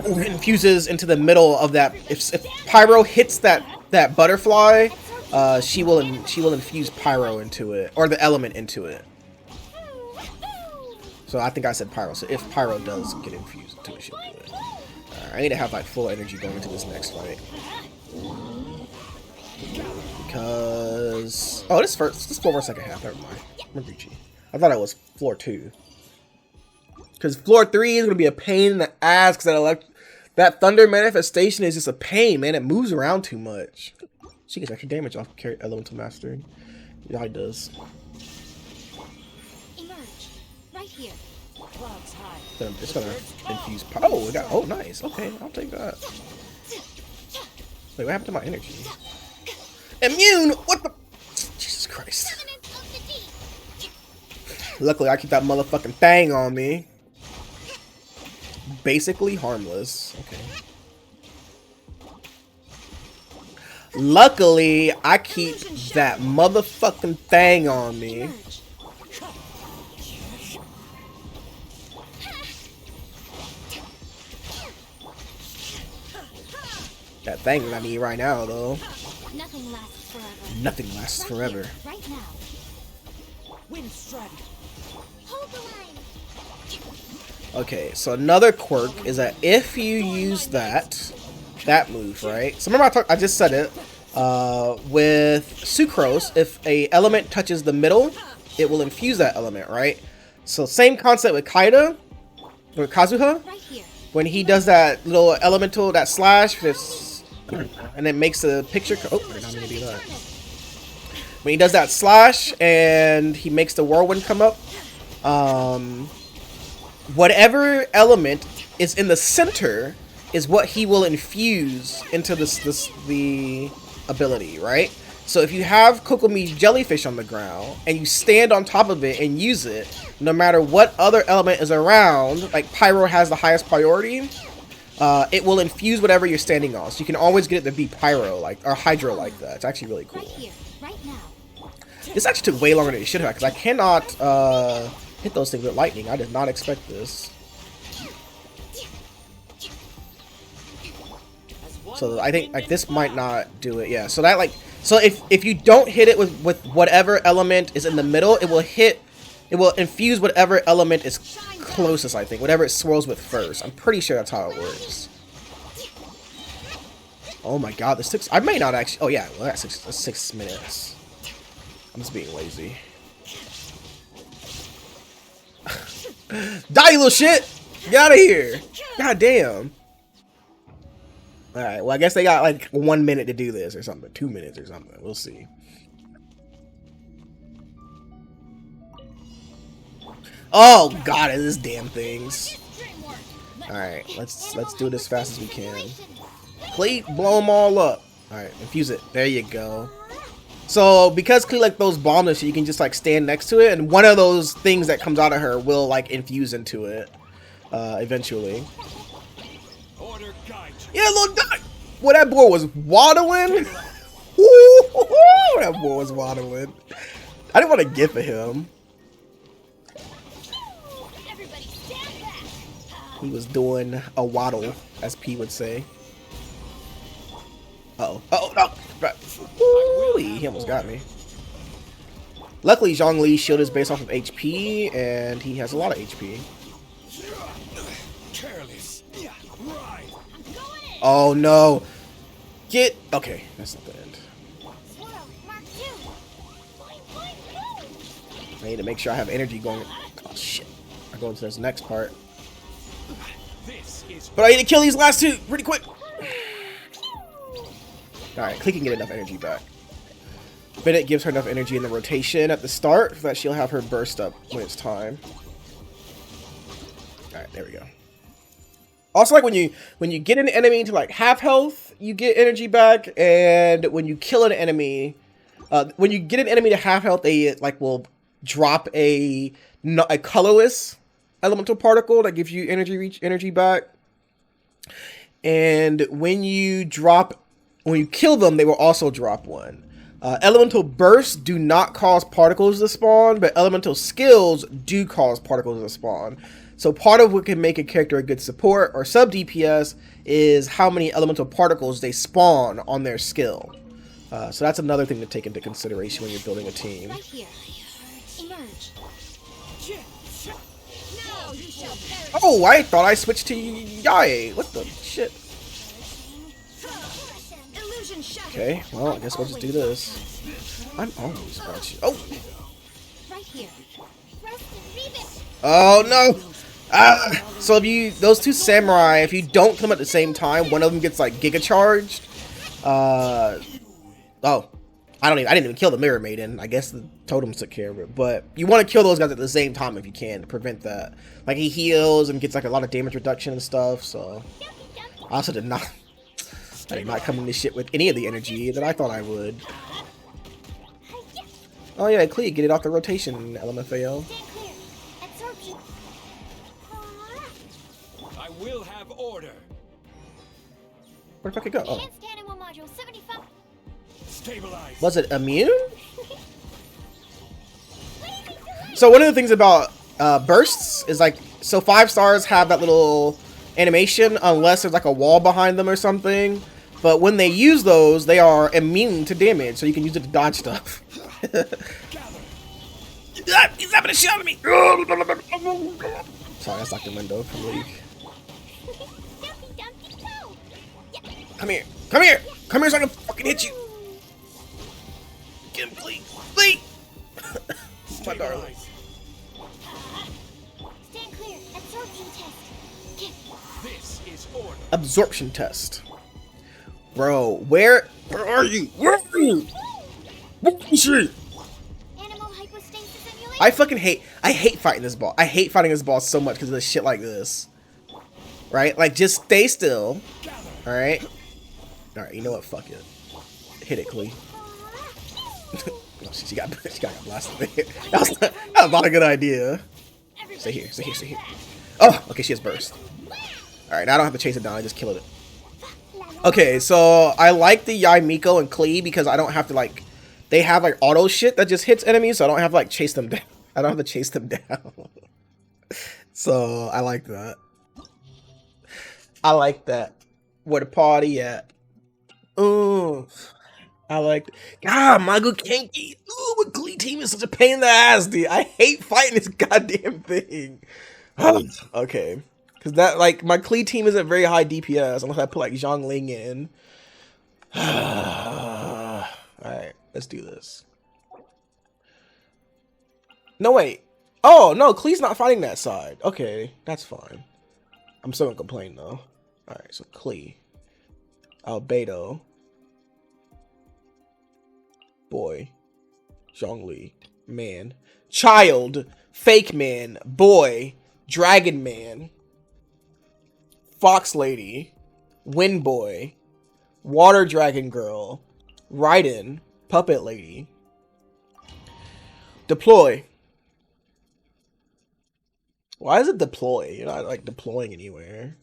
infuses into the middle of that. If pyro hits that butterfly, she will infuse pyro into it, or the element into it. So I think I said pyro. So if pyro does get infused into it, she'll do it. I need to have like full energy going into this next fight. Because this floor second half. Never mind. I'm Richie. I thought it was floor 2. Because floor 3 is gonna be a pain in the ass. Because that thunder manifestation is just a pain, man. It moves around too much. She gets extra damage off elemental mastery. Yeah, it does. Emerge. Right here. Clouds high. It's gonna infuse. Oh, oh, nice. Okay, I'll take that. Wait, what happened to my energy? Immune. What the? Jesus Christ. Eminence of the deep. Luckily, I keep that motherfucking thing on me. Basically harmless. Okay. Luckily, I keep that motherfucking thing on me. Emerge. That thing that I need right now, though. Nothing lasts forever. Nothing lasts forever. Here, right now. Wind strategy. Hold the line. Okay, so another quirk is that if you use that move, right? So remember I just said it. With Sucrose, if a element touches the middle, it will infuse that element, right? So same concept with Kaida or Kazuha. Right here. When he does that little elemental, that slash, and it makes the picture. Oh, I did not mean to do that. When he does that slash and he makes the whirlwind come up, whatever element is in the center is what he will infuse into the ability, right? So if you have Kokomi's jellyfish on the ground and you stand on top of it and use it, no matter what other element is around, like Pyro has the highest priority, it will infuse whatever you're standing on. So you can always get it to be Pyro like or Hydro like that. It's actually really cool. Right here, right now. This actually took way longer than it should have because I cannot hit those things with lightning. I did not expect this. So I think like this might not do it. Yeah. So that like so if you don't hit it with whatever element is in the middle, it will infuse whatever element is closest. I think whatever it swirls with first. I'm pretty sure that's how it works. Oh my god, this took. I may not actually. Oh yeah, well that's 6 minutes. I'm just being lazy. Die, you little shit! Get out of here! God damn. Alright, well I guess they got like 1 minute to do this or something. 2 minutes or something. We'll see. Oh god, it's this damn things. Alright, let's do it as fast as we can. Please blow them all up. Alright, infuse it. There you go. So because Klee like those bombs, you can just like stand next to it, and one of those things that comes out of her will like infuse into it eventually. Yeah, little duck. Well, that boy was waddling. Ooh, that boy was waddling. I didn't want to get for him. He was doing a waddle, as P would say. Uh-oh. Uh-oh, no. Ooh, he almost got me. Luckily, Zhongli's shield is based off of HP, and he has a lot of HP. Oh, no. Get... Okay, that's not the end. I need to make sure I have energy going... Oh, shit. I go into this next part. But I need to kill these last two pretty quick. Alright, Klee can get enough energy back. Bennett gives her enough energy in the rotation at the start so that she'll have her burst up when it's time. Alright, there we go. Also, like when you get an enemy to like half health, you get energy back, and when you kill an enemy, when you get an enemy to half health, they like will drop a colorless elemental particle that gives you energy back. And when you kill them, they will also drop one. Elemental bursts do not cause particles to spawn, but elemental skills do cause particles to spawn. So part of what can make a character a good support or sub DPS is how many elemental particles they spawn on their skill. So that's another thing to take into consideration when you're building a team. Right here. Emerge. Now you shall perish. Oh, I thought I switched to Yae. What the shit? Illusion shattered. Okay, well, I guess we'll just do this. I'm always about you. Oh! Right here. Oh, no! So if those two samurai, if you don't come at the same time, one of them gets like giga charged. Oh, I didn't even kill the Mirror Maiden. I guess the totems took care of it. But you want to kill those guys at the same time if you can to prevent that. Like he heals and gets like a lot of damage reduction and stuff. So I also did not come in this shit with any of the energy that I thought I would. Oh yeah, Klee, get it off the rotation, LMFAO. I will have order. Where the fuck it go? Oh. Enhanced animal module 75. Stabilize. Was it immune? So one of the things about bursts is like, so 5 stars have that little animation unless there's like a wall behind them or something. But when they use those, they are immune to damage, so you can use it to dodge stuff. He's having a shot at me. Sorry, that's Dr. Lindo from League. Come here. Come here. Come here so I can fucking hit you. Get him, Klee. Klee. My darling. Stand clear. Absorption test. This is order. Absorption test. Bro, where are you? Where are you? What is she? Animal hypostasis emulation. I hate fighting this ball. I hate fighting this ball so much because of shit like this. Right? Like, just stay still. Alright? Alright, you know what? Fuck it. Hit it, Klee. Oh, she got blasted there. That was not a good idea. Stay here, stay here, stay here. Oh, okay, she has burst. Alright, now I don't have to chase it down, I just killed it. Okay, so I like the Yae Miko and Klee because I don't have to, like, they have, like, auto shit that just hits enemies, so I don't have to, like, chase them down. I don't have to chase them down. So, I like that. I like that. Where the party at? Ooh. I like God, Mago Kenki. Ooh, my Klee team is such a pain in the ass, dude. I hate fighting this goddamn thing. Okay. Because that, like, my Klee team isn't very high DPS unless I put, like, Zhongling in. Alright, let's do this. No, wait. Oh, no, Klee's not fighting that side. Okay, that's fine. I'm still gonna complain, though. Alright, so Klee. Albedo. Boy. Zhongli. Man. Child. Fake man. Boy. Dragon man. Fox lady. Wind boy. Water dragon girl. Raiden. Puppet lady. Deploy. Why is it deploy? You're not, like, deploying anywhere.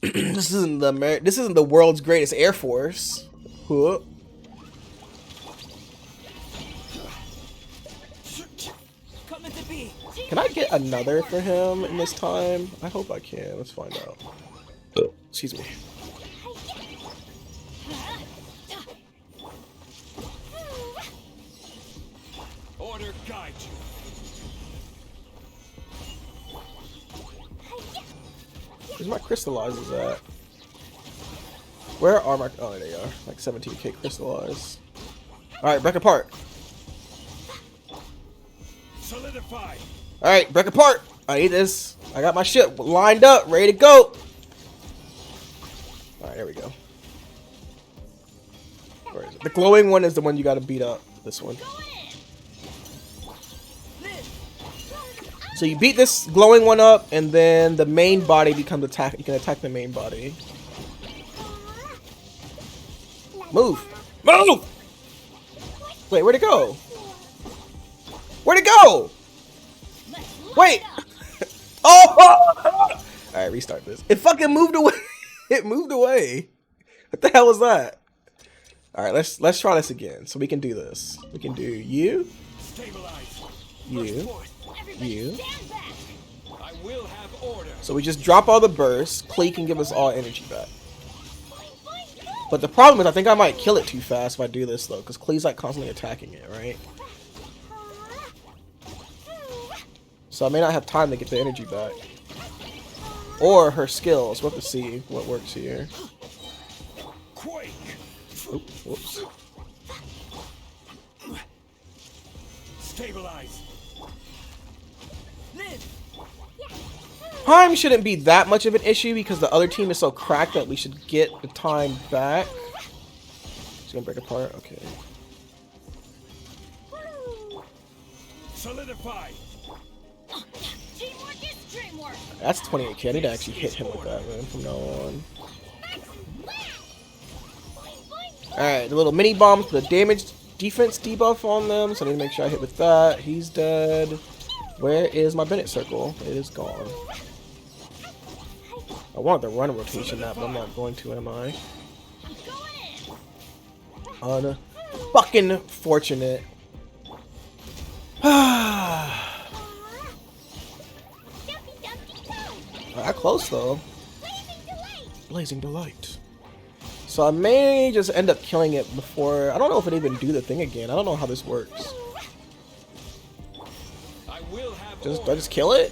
This isn't the world's greatest air force. Huh? Can I get another for him in this time? I hope I can. Let's find out. Excuse me. Order guide you. Where's my crystallizers at? Where are my... Oh, there they are. Like 17k crystallized. Alright, break apart. Solidify. Alright, break apart. I need this. I got my shit lined up, ready to go. Alright, there we go. Where is it? The glowing one is the one you gotta beat up. This one. So you beat this glowing one up, and then the main body becomes attack. You can attack the main body. Move! Move! Wait, where'd it go? Where'd it go? Wait! Oh! Alright, restart this. It fucking moved away. It moved away. What the hell was that? Alright, let's try this again. So we can do this. We can do you. You. You. I will have order. So we just drop all the bursts. Klee can give us all energy back. But the problem is I think I might kill it too fast if I do this though, because Klee's like constantly attacking it, right? So I may not have time to get the energy back. Or her skills. We'll have to see what works here. Quake. Oop, whoops. Stabilize. Time shouldn't be that much of an issue because the other team is so cracked that we should get the time back. It's gonna break apart. Okay. Solidify. Teamwork is dreamwork. That's 28k. I need to actually hit him with that, man, from now on. Alright, the little mini bombs put a damage defense debuff on them, so I need to make sure I hit with that. He's dead. Where is my Bennett circle? It is gone. I wanted the run rotation that, but I'm not going to, am I? Fucking fortunate. Not close though. Blazing delight. So I may just end up killing it before. I don't know if it even do the thing again. I don't know how this works. I will have Do I just kill it?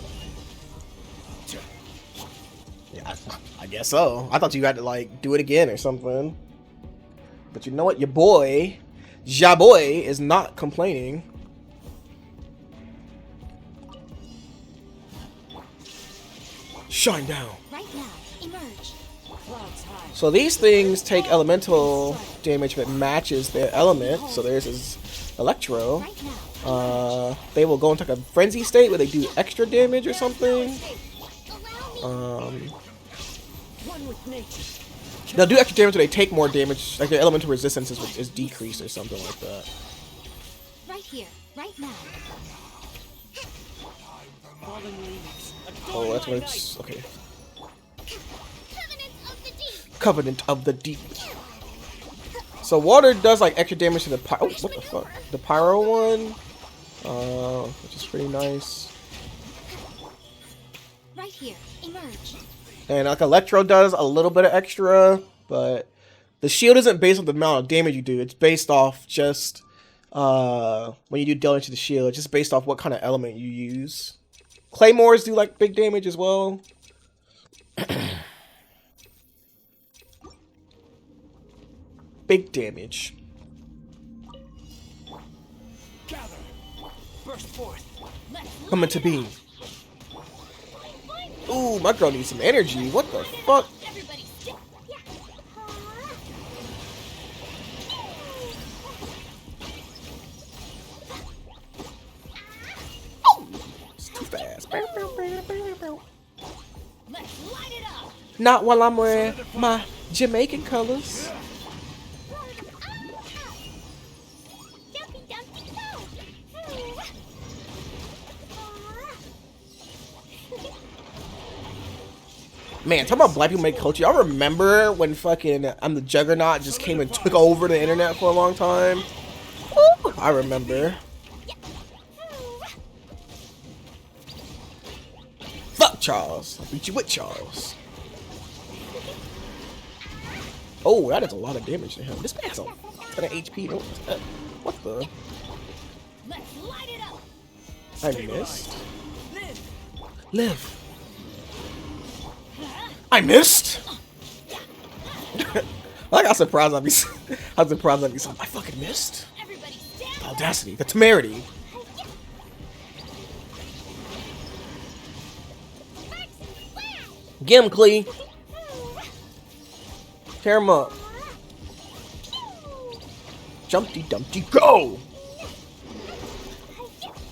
Yeah, I guess so. I thought you had to like do it again or something. But you know what? Your boy, Jaboy, is not complaining. Shine down. Right now, emerge. Clouds high. So these things take elemental damage if it matches their element. So there's his Electro. Right now. They will go into like a frenzy state where they do extra damage or something. Allow me. One with nature. They'll do extra damage when they take more damage, like their elemental resistance is decreased or something like that. Right here. Right now. Falling leaves. Oh, that's what it's okay. Covenant of the deep. Covenant of the Deep. So water does like extra damage to the pyro. Oh, what the fuck? The pyro one, which is pretty nice. Right here. Emerge. And like electro does a little bit of extra, but the shield isn't based on the amount of damage you do. It's based off just when you do damage to the shield. It's just based off what kind of element you use. Claymores do like big damage as well. Big damage. Gather. Burst forth. Coming to be. Ooh, my girl needs some energy. What the fuck? Everybody stick. Yeah. It's too fast. Let's light it up. Not while I'm wearing my Jamaican colors. Dumpy, dumpy, go. Man, talking about black people make culture. Y'all remember when fucking I'm the Juggernaut just came and took over the internet for a long time? Ooh, I remember. Fuck Charles. I'll beat you with Charles. Oh, that is a lot of damage to him. This man has a ton of HP. What the? Let's light it up. I missed. Live. Live. I missed. I got surprised. I was surprised. I fucking missed. Everybody stand The up. audacity, the temerity. Get him, Clee. Tear him up. Jumpty Dumpty, go!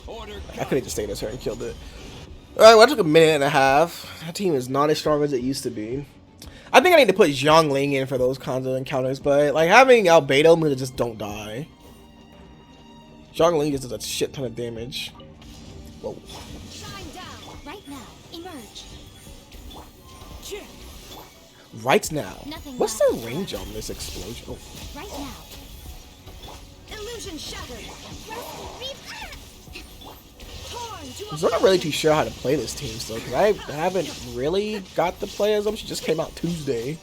Order. I could have just stayed as her and killed it. Alright, well, that took a minute and a half. That team is not as strong as it used to be. I think I need to put Xiangling in for those kinds of encounters, but like having Albedo means just don't die. Xiangling just does a shit ton of damage. Whoa. Shine down. Right now. Emerge. Right now. Nothing What's the lasts range forever. on this explosion? Oh. Right now. Illusion shattered. I'm not really too sure how to play this team still, because I haven't really got to play as them. She just came out Tuesday.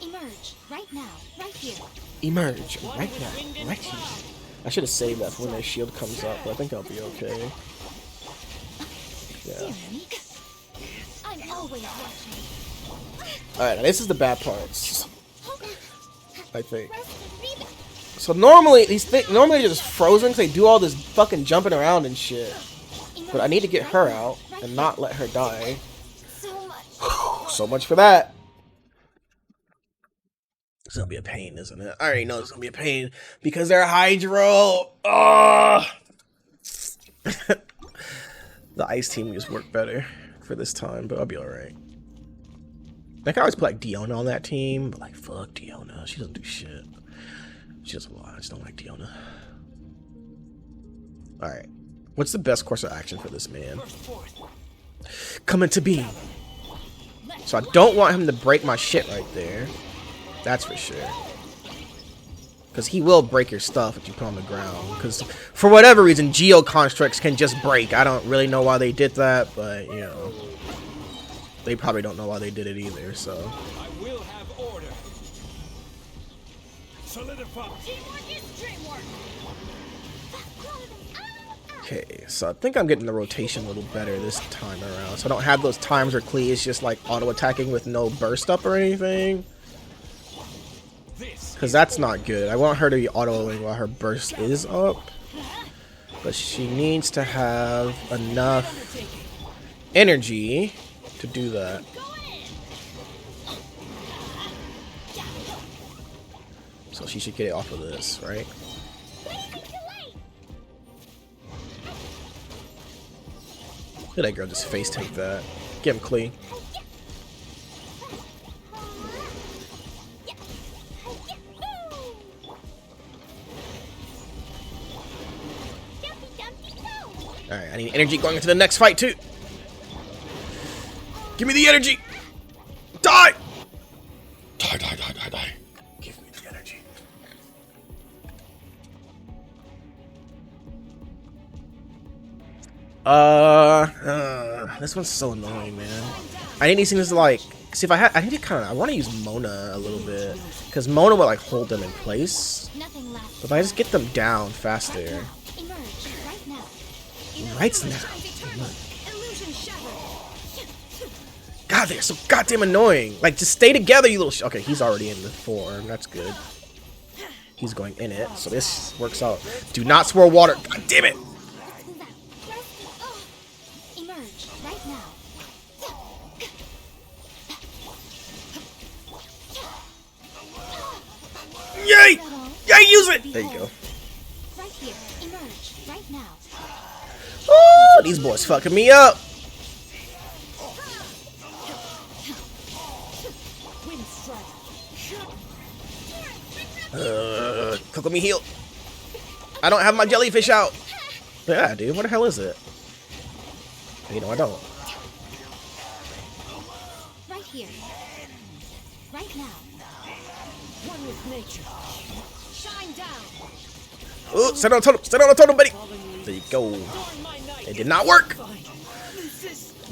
Emerge. Right now. Right here. Emerge right now, right here. I should have saved that for when their shield comes up, but I think I'll be okay. Yeah. Unique. I'm always watching. Alright, this is the bad parts. I think. So normally normally they're just frozen because they do all this fucking jumping around and shit. But I need to get her out and not let her die. So much. So much for that. It's gonna be a pain, isn't it? I already know it's gonna be a pain because they're Hydro. Ugh. The ice team just worked better for this time, but I'll be alright. I can always put like Diona on that team, but like fuck Diona. She doesn't do shit. She doesn't lie. I just don't like Diona. Alright. What's the best course of action for this man? Coming to be. So I don't want him to break my shit right there. That's for sure. Because he will break your stuff if you put on the ground. Because for whatever reason, Geo constructs can just break. I don't really know why they did that, but you know, they probably don't know why they did it either. So I will have order. Solidify. Teamwork is dreamwork. okay, so I think I'm getting the rotation a little better this time around. So I don't have those times where Klee is just like auto attacking with no burst up or anything. Because that's not good. I want her to be autoing while her burst is up. But she needs to have enough energy to do that. So she should get it off of this, right? Look at that girl just face take that. Get him clean. Alright, I need energy going into the next fight too. Give me the energy. Die! Die, die, die, die, die. Give me the energy. This one's so annoying, man. I need these things to like, see if I need to kind of, I want to use Mona a little bit, because Mona will like hold them in place. But if I just get them down faster. Right now. God, they're so goddamn annoying. Like, just stay together, you little okay, he's already in the form. That's good. He's going in it, so this works out. Do not swirl water. God damn it. Emerge right now. Yay! Yay, use it! There you go. Right here. Emerge right now. Oh, these boys fucking me up. Coco me heal. I don't have my jellyfish out. Yeah, dude. What the hell is it? You know I don't. Right here. Right now. One with nature. Shine down. Oh, stand on a totem. Stand on a totem, buddy. There you go. It did not work.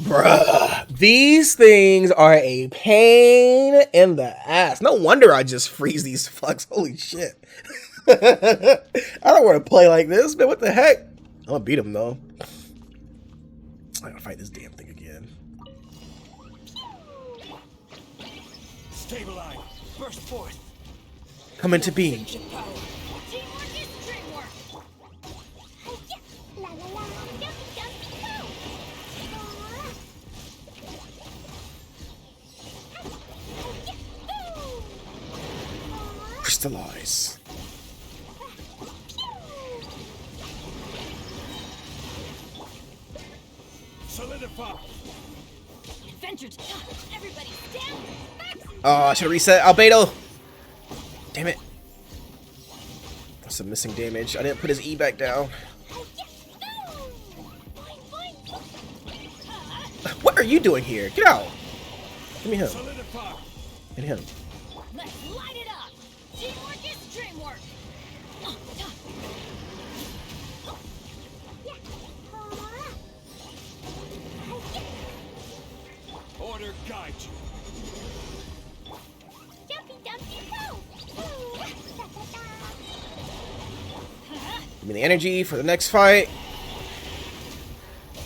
Bruh. These things are a pain in the ass. No wonder I just freeze these fucks. Holy shit. I don't want to play like this, man. What the heck? I'm gonna beat him, though. I gotta fight this damn thing again. Stabilize. Burst forth. Come into being. Ancient power. Teamwork is dreamwork. La la la. Crystallize. Solidify. Adventure time. Everybody stand back. Oh, I should have reset Albedo. Damn it. That's some missing damage. I didn't put his E back down. What are you doing here? Get out. Give me him. Solidify. Get him. Let's light it up. Teamwork is dreamwork. Order guide you. Give me the energy for the next fight.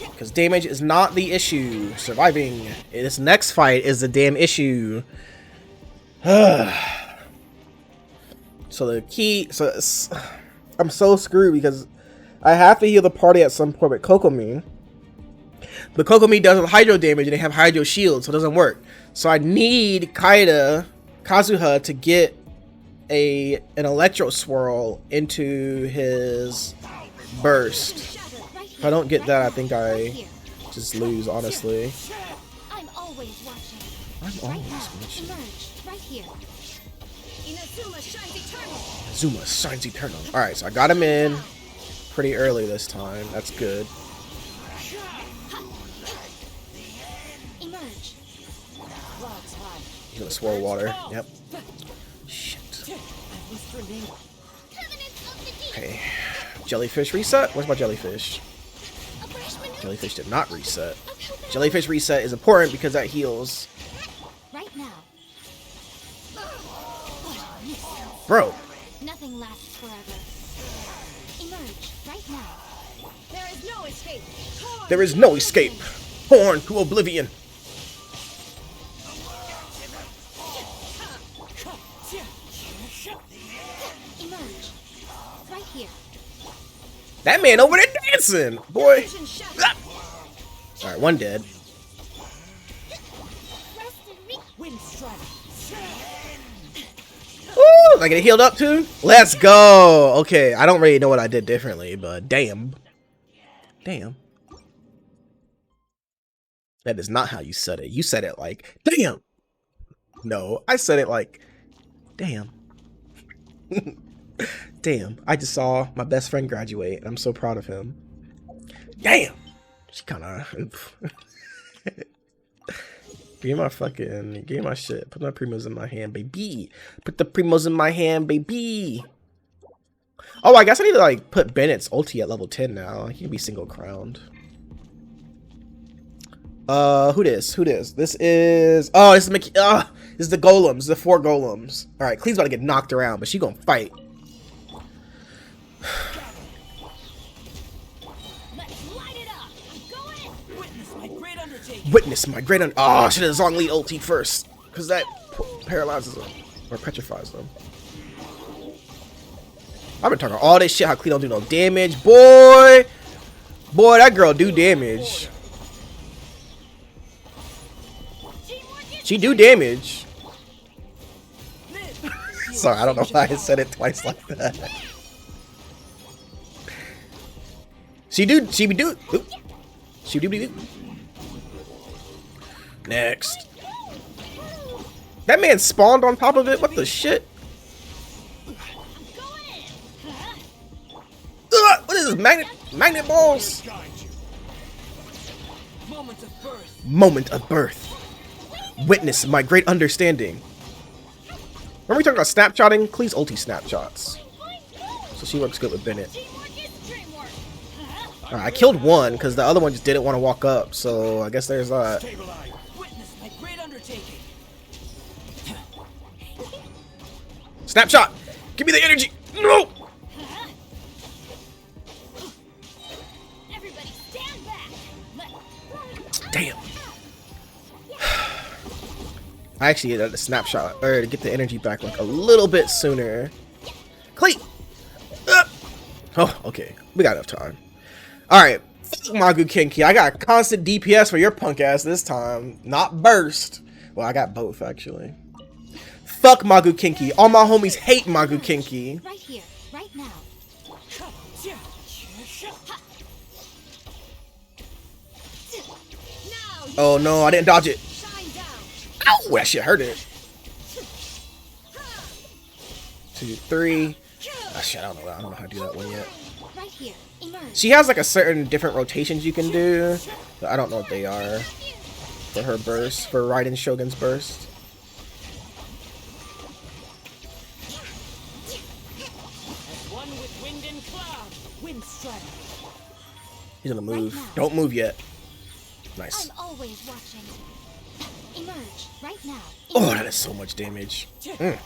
Because damage is not the issue. Surviving this next fight is the damn issue. So the key... I'm so screwed because I have to heal the party at some point with Kokomi. But Kokomi does hydro damage and they have hydro shield, so it doesn't work. So I need Kazuha to get an electro swirl into his burst. If I don't get that, I think I just lose, honestly. I'm always watching. I'm always watching. Emerge right here. Inazuma shines eternal. Zuma shines eternal. Alright, so I got him in pretty early this time. That's good. Emerge. Clouds high. He's gonna swirl water. Yep. Shit. Okay. Jellyfish reset? Where's my jellyfish? Jellyfish did not reset. Jellyfish reset is important because that heals. Right now. Bro. Nothing lasts forever. Emerge right now. There is no escape. There is no escape. Born to oblivion. Emerge right here. That man over there dancing. Boy. Alright, one dead. I get it healed up too? Let's go. Okay, I don't really know what I did differently, but damn. Damn. That is not how you said it. You said it like, damn. No, I said it like, damn. Damn. I just saw my best friend graduate, and I'm so proud of him. Damn. She kind of... Give me my shit. Put my primos in my hand, baby. Put the primos in my hand, baby. Oh, I guess I need to like put Bennett's ulti at level 10 now. He can be single crowned. Who this? This is this is Mickey. This is the golems, the 4 golems. Alright, Clee's about to get knocked around, but she gonna fight. Witness my great oh, should have Zhong Li ulti first, because that paralyzes them or petrifies them. I've been talking all this shit how Clee don't do no damage, boy. That girl do damage. She do damage. Sorry, I don't know why I said it twice like that. She do. Next. That man spawned on top of it? What the shit? What is this? Magnet balls? Moment of birth. Witness my great understanding. Remember we talking about snapshotting? Clee's ulti snapshots. So she works good with Bennett. Alright, I killed one because the other one just didn't want to walk up. So I guess there's that. Snapshot! Give me the energy! No! Everybody stand back. Damn. I actually had a snapshot or to get the energy back like a little bit sooner. Clee! Oh, okay. We got enough time. Alright. Fuck Magu Kinky. I got constant DPS for your punk ass this time. Not burst. Well, I got both actually. Fuck Magu Kinky. All my homies hate Magu Kinky. Right here, right now. Oh no, I didn't dodge it. Ow, that shit hurt it. 2, 3. Oh shit, I don't know how to do that one yet. Right here, emerge. She has like a certain different rotations you can do, but I don't know what they are for her burst, for Raiden Shogun's burst. He's gonna move. Right now. Don't move yet. Nice. I'm always watching. Emerge right now. Oh, that is so much damage. Illusion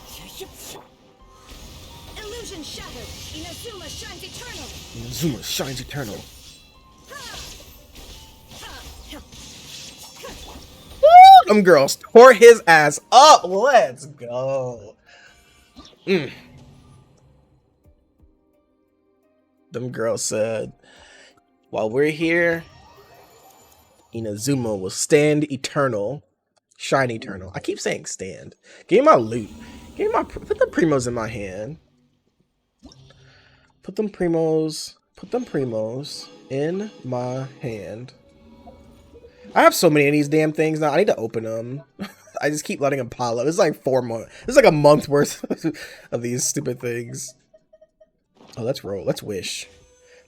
shattered. Inazuma shines eternal. Inazuma shines eternal. Woo! Them girls tore his ass up. Let's go. Them girls said, while we're here, Inazuma will stand eternal. Shine eternal. I keep saying stand. Give me my loot. Give me my... Put the primos in my hand. Put them primos in my hand. I have so many of these damn things now. I need to open them. I just keep letting them pile up. It's like 4 months. It's like a month worth of these stupid things. Oh, let's roll. Let's wish.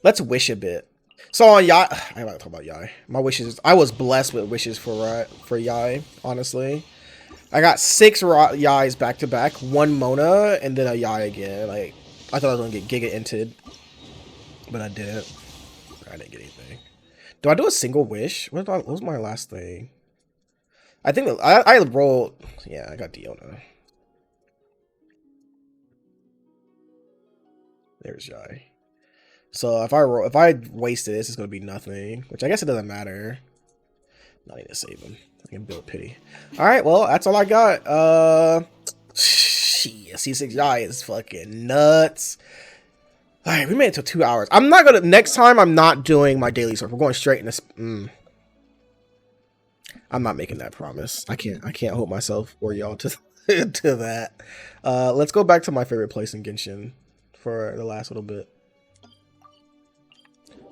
Let's wish a bit. So on Yae, I gotta talk about Yae. My wishes. I was blessed with wishes for Yae. Honestly, I got 6 Yaes back to back, 1 Mona, and then a Yae again. Like I thought I was gonna get Giga Inted, but I didn't. I didn't get anything. Do I do a single wish? What was my last thing? I think I rolled. Yeah, I got Diona. There's Yae. So if I waste this, it's gonna be nothing. Which I guess it doesn't matter. I need to save him. I can build pity. Alright, well, that's all I got. Shit, C6 Yae is fucking nuts. Alright, we made it till 2 hours. I'm not gonna next time I'm not doing my daily stuff. We're going straight in this. I'm not making that promise. I can't hold myself or y'all to to that. Let's go back to my favorite place in Genshin for the last little bit.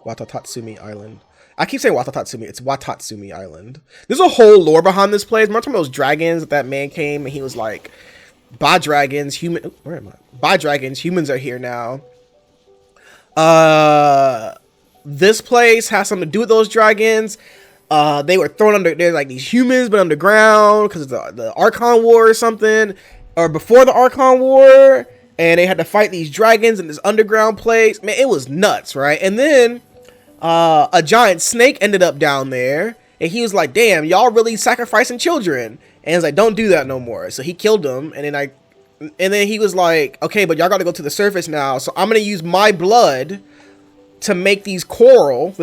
Watatatsumi Island. I keep saying Watatatsumi. It's Watatsumi Island. There's a whole lore behind this place. Remember talking about those dragons that man came and he was like, "Bye dragons, human." Where am I? Bye dragons, humans are here now. This place has something to do with those dragons. They were thrown under. They're like these humans, but underground because of the Archon War or something, or before the Archon War, and they had to fight these dragons in this underground place. Man, it was nuts, right? And then a giant snake ended up down there, and he was like, "Damn, y'all really sacrificing children?" And he's like, "Don't do that no more." So he killed them, and then he was like, "Okay, but y'all got to go to the surface now. So I'm gonna use my blood to make this coral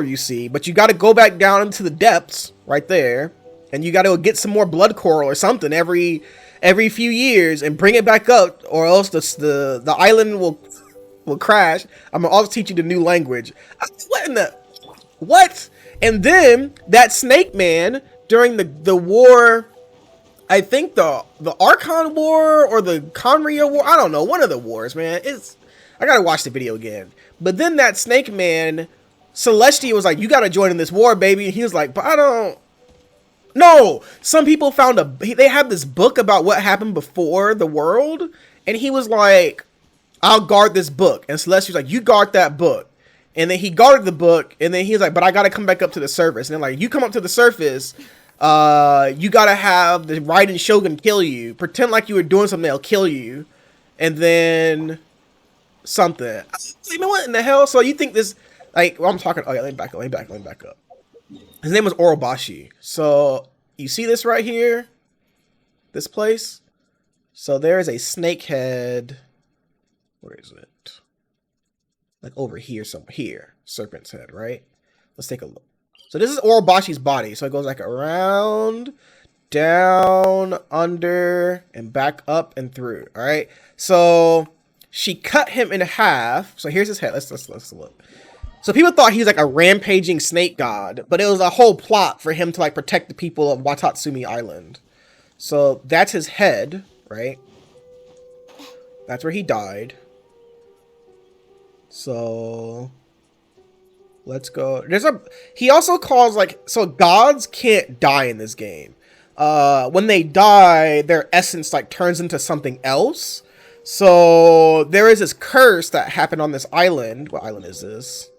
you see, but you got to go back down into the depths right there, and you got to get some more blood coral or something every few years and bring it back up, or else the island will crash. I'm gonna also teach you the new language." What in the what? And then that snake man during the war, I think the Archon War or the Conria War, I don't know, one of the wars, man. I gotta watch the video again. But then that snake man, Celestia, was like, "You gotta join in this war, baby." And he was like, "But I don't." No, some people found they had this book about what happened before the world, and he was like, "I'll guard this book." And Celestia was like, "You guard that book." And then he guarded the book, and then he was like, "But I gotta come back up to the surface." And then like, "You come up to the surface, you gotta have the Raiden Shogun kill you. Pretend like you were doing something, they'll kill you." And then something. You know what in the hell? So you think this, like, well, I'm talking, oh yeah, let me back up. His name was Orobashi. So you see this right here? This place? So there is a snake head. Where is it? Like over here somewhere. Here. Serpent's head, right? Let's take a look. So this is Orobashi's body. So it goes like around, down, under, and back up and through. Alright? So she cut him in half. So here's his head. Let's look. So people thought he was like a rampaging snake god, but it was a whole plot for him to like protect the people of Watatsumi Island. So that's his head, right? That's where he died. So let's go. He also calls like, so gods can't die in this game. When they die, their essence like turns into something else. So there is this curse that happened on this island. What island is this?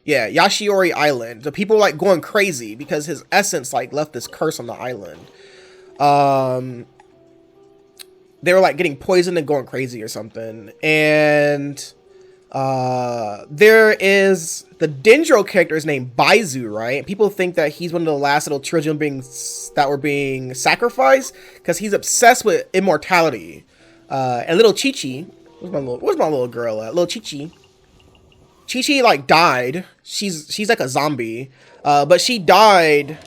Yeah, Yashiori Island. The people like going crazy because his essence like left this curse on the island. They were like getting poisoned and going crazy or something. And there is the Dendro character is named Baizu, right? People think that he's one of the last little children that were being sacrificed because he's obsessed with immortality. And little Chi-Chi, where's my little girl at? Little Chi-Chi. Chi-Chi like died. She's like a zombie. But she died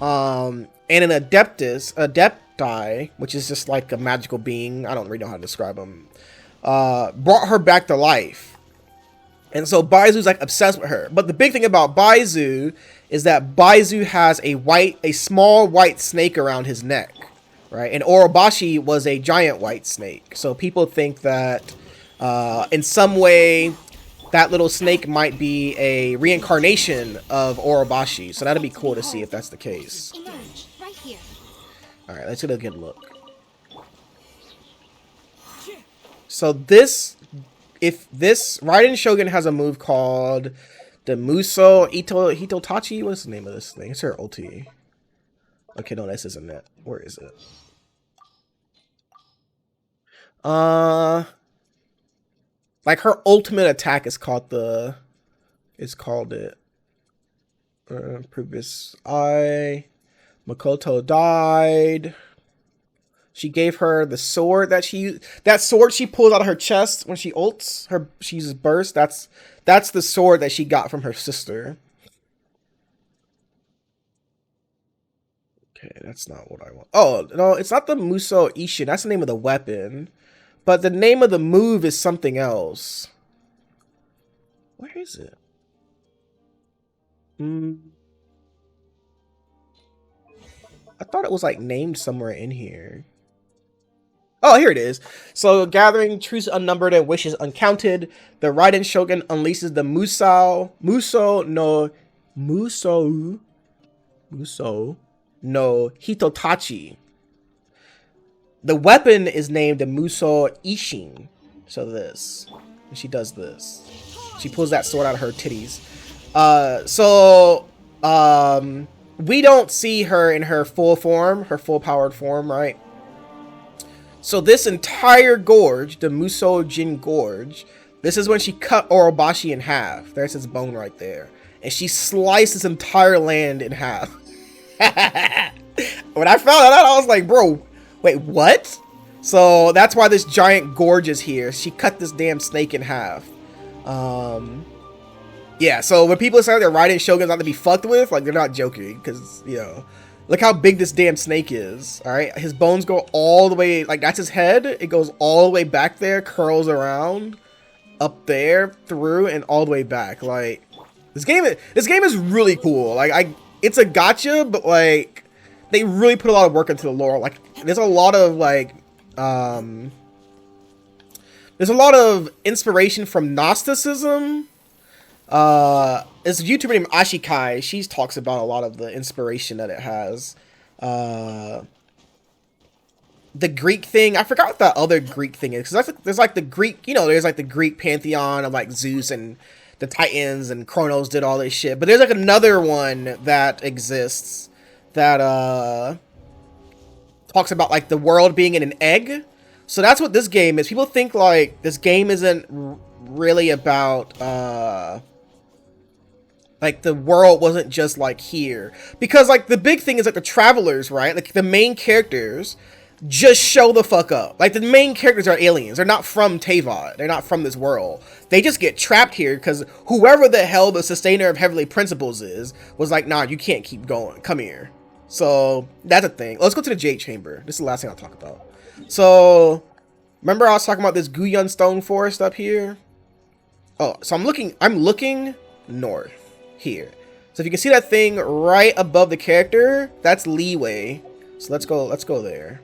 and an adepti, which is just like a magical being, I don't really know how to describe him, brought her back to life. And so Baizu's like obsessed with her. But the big thing about Baizu is that Baizu has a small white snake around his neck, right? And Orobashi was a giant white snake. So people think that in some way that little snake might be a reincarnation of Orobashi. So that'd be cool to see if that's the case. Emerge right here. All right, let's get a good look. So this Raiden Shogun has a move called the Muso Hitotachi. What's the name of this thing? It's her ulti. Okay, no, this isn't it. Where is it? Like her ultimate attack is called previous Makoto died. She gave her the sword that she pulls out of her chest when she ults. She uses burst. That's the sword that she got from her sister. Okay, that's not what I want. Oh, no, it's not the Muso Ishin. That's the name of the weapon. But the name of the move is something else. Where is it? I thought it was like named somewhere in here. Oh, here it is. So, gathering truths unnumbered and wishes uncounted, the Raiden Shogun unleashes the Muso no Hitotachi. The weapon is named the Muso Ishin. So this. And she does this. She pulls that sword out of her titties. We don't see her in her full form, her full powered form, right? So this entire gorge, the Muso Jin Gorge, this is when she cut Orobashi in half. There's his bone right there. And she sliced this entire land in half. When I found that out, I was like, bro, wait, what? So that's why this giant gorge is here. She cut this damn snake in half. Yeah, so when people say they're Raiden Shogun's not to be fucked with, like, they're not joking. Because, you know, look how big this damn snake is. Alright, his bones go all the way, like, that's his head. It goes all the way back there, curls around, up there, through, and all the way back. Like, this game is really cool. Like, it's a gacha, but, like, they really put a lot of work into the lore. Like, there's a lot of, like, there's a lot of inspiration from Gnosticism. This YouTuber named Ashikai, she talks about a lot of the inspiration that it has. The Greek thing, I forgot what that other Greek thing is, because there's like the Greek, you know, there's like the Greek pantheon of like Zeus and the Titans and Kronos did all this shit, but there's like another one that exists that talks about like the world being in an egg. So that's what this game is. People think like this game isn't really about like the world wasn't just like here, because like the big thing is like the travelers, right? Like the main characters just show the fuck up. Like the main characters are aliens. They're not from Teyvat. They're not from this world. They just get trapped here because whoever the hell the sustainer of heavenly principles is was like, nah, you can't keep going. Come here. So that's a thing. Let's go to the Jade Chamber. This is the last thing I'll talk about. So remember I was talking about this Gooyon stone forest up here? Oh, so I'm looking north here. So if you can see that thing right above the character, that's Leeway. So let's go there.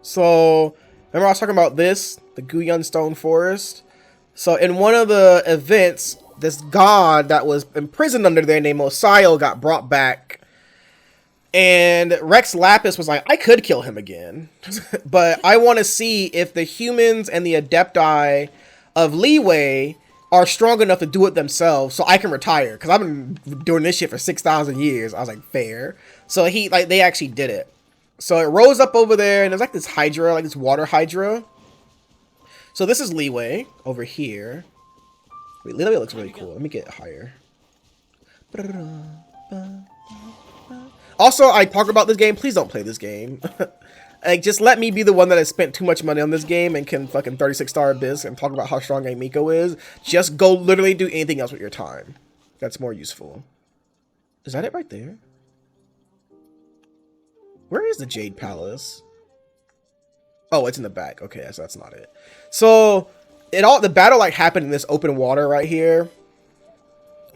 So remember I was talking about this, the Gooyon stone forest? So in one of the events, this god that was imprisoned under there named Osayo got brought back. And Rex Lapis was like, I could kill him again, but I want to see if the humans and the Adepti of Leeway are strong enough to do it themselves so I can retire. Because I've been doing this shit for 6,000 years. I was like, fair. So they actually did it. So it rose up over there, and there's like this Hydra, like this water Hydra. So this is Leeway over here. Wait, Leeway looks really cool. Let me get higher. Also, I talk about this game. Please don't play this game. Like, just let me be the one that has spent too much money on this game and can fucking 36-star Abyss and talk about how strong Yae Miko is. Just go literally do anything else with your time. That's more useful. Is that it right there? Where is the Jade Palace? Oh, it's in the back. Okay, so that's not it. So, the battle, like, happened in this open water right here.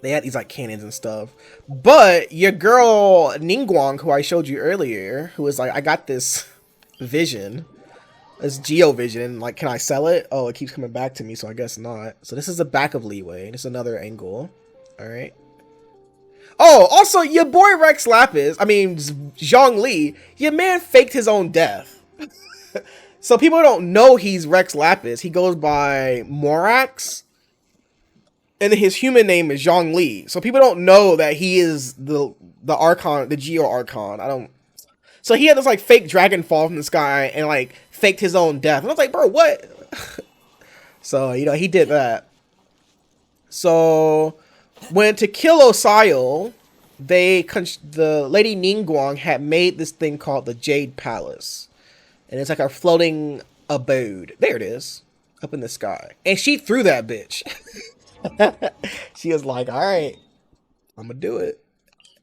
They had these like cannons and stuff, but your girl Ningguang, who I showed you earlier, who was like, I got this vision, this Geo vision, like, can I sell it? Oh, it keeps coming back to me, so I guess not. So this is the back of Leeway. This is another angle. All right. Oh, also your boy Rex Lapis, I mean Zhong Li, your man faked his own death. So people don't know he's Rex Lapis. He goes by Morax. And his human name is Zhong Li. So people don't know that he is the Archon, the Geo Archon. So he had this like fake dragon fall from the sky and like faked his own death. And I was like, bro, what? So, you know, he did that. So when to kill Osayo, the Lady Ningguang had made this thing called the Jade Palace. And it's like a floating abode. There it is. Up in the sky. And she threw that bitch. She was like, all right, I'm gonna do it.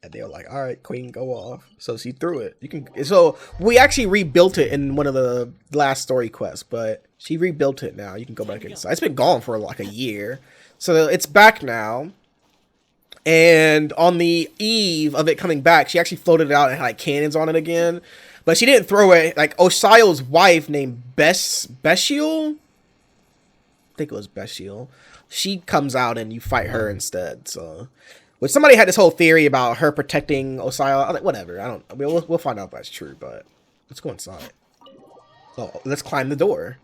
And they were like, all right, queen, go off. So she threw it. So we actually rebuilt it in one of the last story quests, but she rebuilt it now. You can go back inside. It's been gone for like a year. So it's back now. And on the eve of it coming back, she actually floated it out and had like cannons on it again. But she didn't throw it. Like Osayo's wife named Beshiel, I think it was Beshiel. She comes out and you fight her instead. So, which somebody had this whole theory about her protecting Osayo. I was like, whatever. I mean, we'll find out if that's true. But let's go inside. Oh, let's climb the door.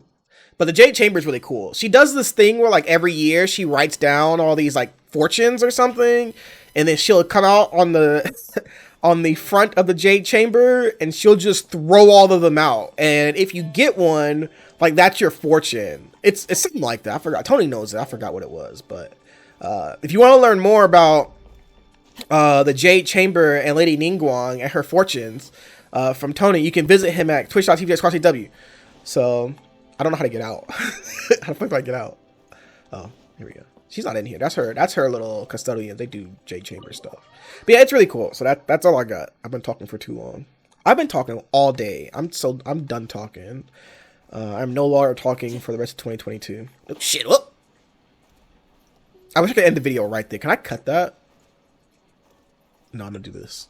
But the Jade Chamber is really cool. She does this thing where like every year she writes down all these like fortunes or something, and then she'll come out on the on the front of the Jade Chamber and she'll just throw all of them out. And if you get one, like that's your fortune. It's something like that. I forgot. Tony knows it. I forgot what it was. But if you want to learn more about the Jade Chamber and Lady Ningguang and her fortunes from Tony, you can visit him at twitch.tv/CrossAW. So I don't know how to get out. How the fuck do I get out? Oh, here we go. She's not in here. That's her little custodian. They do Jade Chamber stuff. But yeah, it's really cool. So that's all I got. I've been talking for too long. I've been talking all day. I'm done talking. I'm no longer talking for the rest of 2022. Oh, shit. Whoop. I wish I could end the video right there. Can I cut that? No, I'm gonna do this.